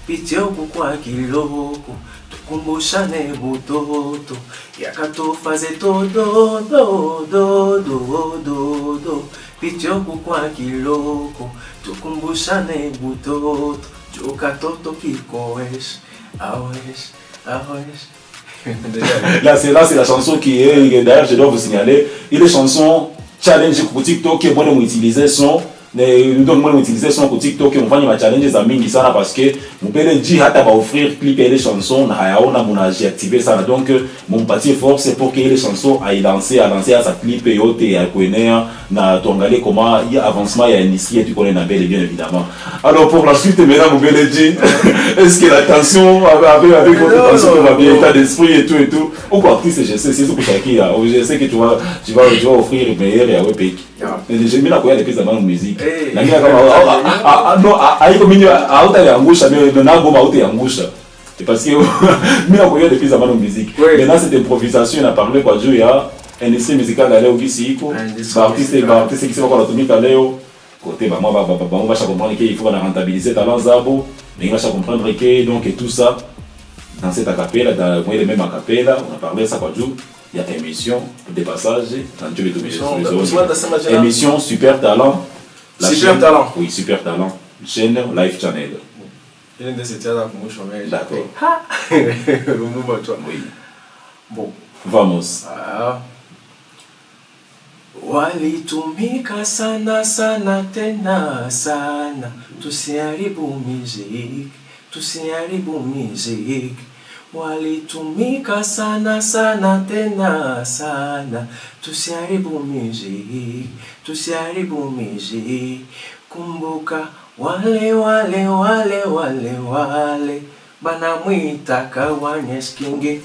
pitio kwa kiloko tukumbushane butoto yakatofaze do pitio kwa kiloko tukumbushane butoto joka toto kikoesh awesh. Là c'est la chanson qui est d'ailleurs je dois vous signaler, il est chanson challenge pour TikTok que moi utiliser son donc moi utiliser son pour TikTok on fanya ma challenge za mingi sana parce que mpele dit hata ba offrir clip et les chansons na hayaona muna activer ça donc mon parti force pour que les chansons aille lancer à sa clip yote ya kuenea na tuangalie comment il y a avancement il y a industrie tu connais na belle bien évidemment. Alors pour la suite maintenant mpele dit est-ce que la tension avec votre tension va bien état d'esprit et tout ou quoi artiste je sais c'est pour chacun je sais que tu vas offrir meilleur et ouais j'ai mis la quoi les pièces dans la musique na mimi kama no haiko mimi hautaliangusha mimi na ngoma hautaiangusha parce que mimi na quoi les pièces dans la musique maintenant cette improvisation on a parlé quoi juu ya industrie musicale leo gisi iko artiste qui se va anatumika leo côté moi va comprendre qu'il faut rentabiliser talent zabo mais il va comprendre que donc et tout ça dans cette acapella dans les mêmes acapella on a parlé ça quoi juu il y a émission des passages dans Dieu les émission Super Talent. Super Talent. Oui, Super Talent. Chaîne Live Channel. Il est de cette là pour moi. D'accord. Oui. Bon. Vamos. Walitumika sana tena sana, tusiharibu muziki. Walitumika sana tena sana, tusiharibu muziki. Kumbuka wale banamwita Kawanyeskingi.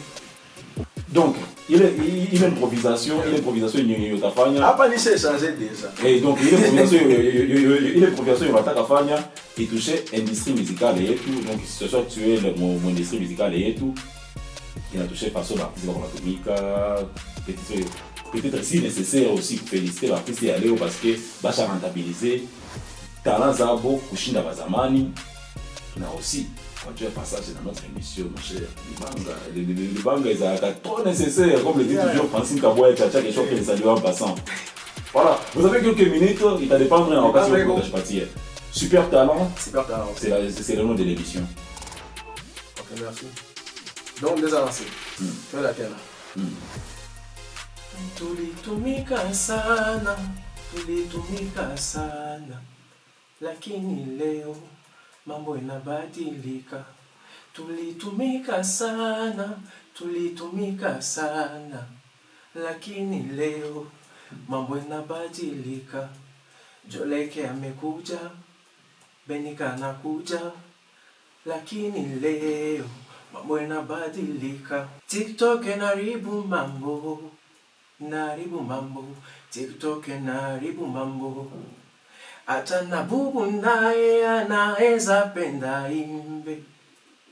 Donc il est improvisation yotafanya hapa ni c'est changé déjà et donc il est improvisation yotaka fanya itoucher industrie musicale et tout donc situation actuelle mon industrie musicale et tout il a touché façon d'artiste comme Atomika peut-être si nécessaire aussi pour féliciter l'artiste et aller parce que bacha rentabiliser talent zabo kushinda bazamani na aussi quand tu es passage dans notre émission, mon cher, les bangs, ils sont trop nécessaires, comme le dit toujours Francine Kaboué, Tchacha, quelque chose que les saluer en passant. Voilà, vous avez quelques minutes, il va dépendre en occasion de la partie. Super Talent, c'est le nom de l'émission. Ok, merci. Donc, déjà lancé. Fais la terre. Tulitumika sana lakini leo mambo inabadilika. Tulitumika sana, lakini leo mambo inabadilika. Joleke amekuja, Benika anakuja, lakini leo mambo inabadilika. TikTok inaharibu mambo, TikTok inaharibu mambo. Hata na bubu naye anaweza penda imbe,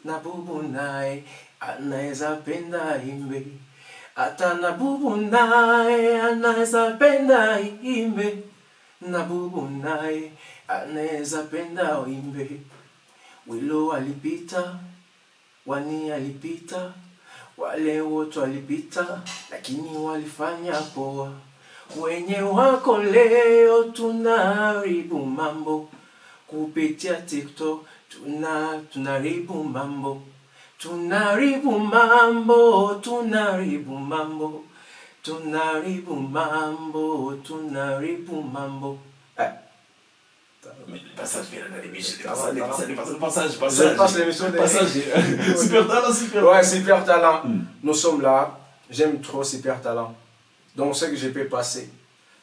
na bubu naye anaweza penda imbe. Hata na bubu naye anaweza penda imbe, na bubu naye anaweza penda imbe. Wilo alipita, Wani alipita, wale wote walipita, lakini walifanya poa. Wenye wako leo tunaharibu mambo kupitia TikTok, tunaharibu mambo. Super talent. Nous sommes là. J'aime trop Super talent. Donc ce que je peux passer.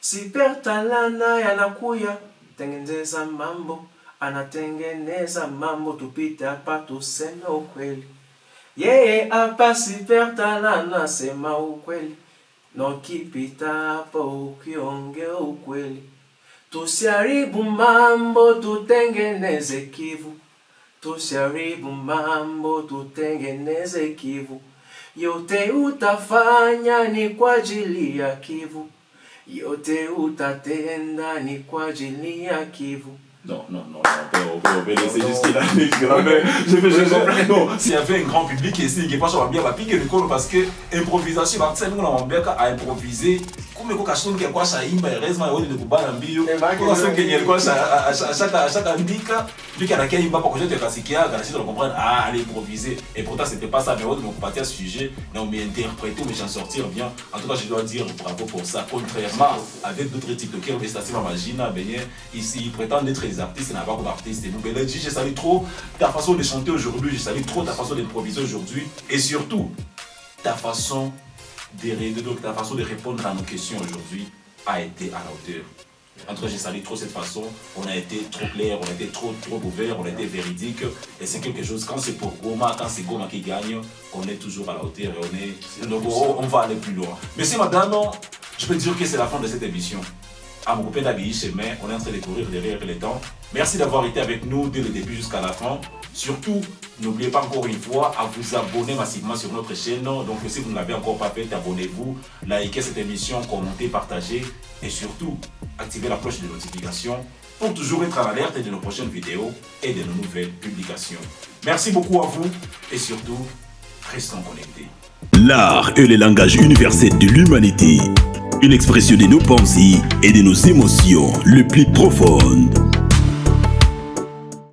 Super talent na yanakuya tengeneza mambo, anatengeneza mambo, tupite hapa tuseme ukweli. Yeye hapa Super talent nasema ukweli, na ukipita hapa ukiongea ukweli. Tusiharibu mambo, tutengeneze Kivu. Tusiharibu mambo, tutengeneze Kivu. Yote utafanya ni kwa ajili ya Kivu. Yote utatenda ni kwa ajili ya Kivu. Non, on peut laisser jusqu'à non, s'il y avait un grand public ici qui est pas sur bien pique le colo parce que improvisation c'est nous on a improviser comme ko kashon ke kwa shaimba heureusement yoni de kubana mbio kwa sababu kenye alikuwa chaque ndika bika na kaimba pour que je te kasikia kana sisi on comprendre aller improviser et pourtant c'était pas ça mais on m'a parti à ce sujet mais on m'interpréter mais j'en sortir bien. En tout cas je dois dire bravo pour ça, contrairement avec d'autres TikTokers mais c'est imagine ben ici ils prétendent être les artistes, n'a pas d'artistes. Et nous, je salue trop ta façon de chanter aujourd'hui, je salue trop ta façon d'improviser aujourd'hui, et surtout ta façon de répondre à nos questions aujourd'hui a été à la hauteur. En tout cas, je salue trop cette façon. On a été trop clair, on a été trop ouvert, on a été véridique. Et c'est quelque chose, quand c'est pour Goma, quand c'est Goma qui gagne, on est toujours à la hauteur et donc on va aller plus loin. Merci madame, je peux dire que c'est la fin de cette émission. À mon copain chemin, on est en train de courir derrière les temps. Merci d'avoir été avec nous dès le début jusqu'à la fin. Surtout, n'oubliez pas encore une fois à vous abonner massivement sur notre chaîne. Donc si vous ne l'avez encore pas fait, abonnez-vous, likez cette émission, commentez, partagez et surtout, activez la cloche de notification pour toujours être à l'alerte de nos prochaines vidéos et de nos nouvelles publications. Merci beaucoup à vous et surtout, restons connectés. L'art est le langage universel de l'humanité. Une expression de nos pensées et de nos émotions les plus profondes.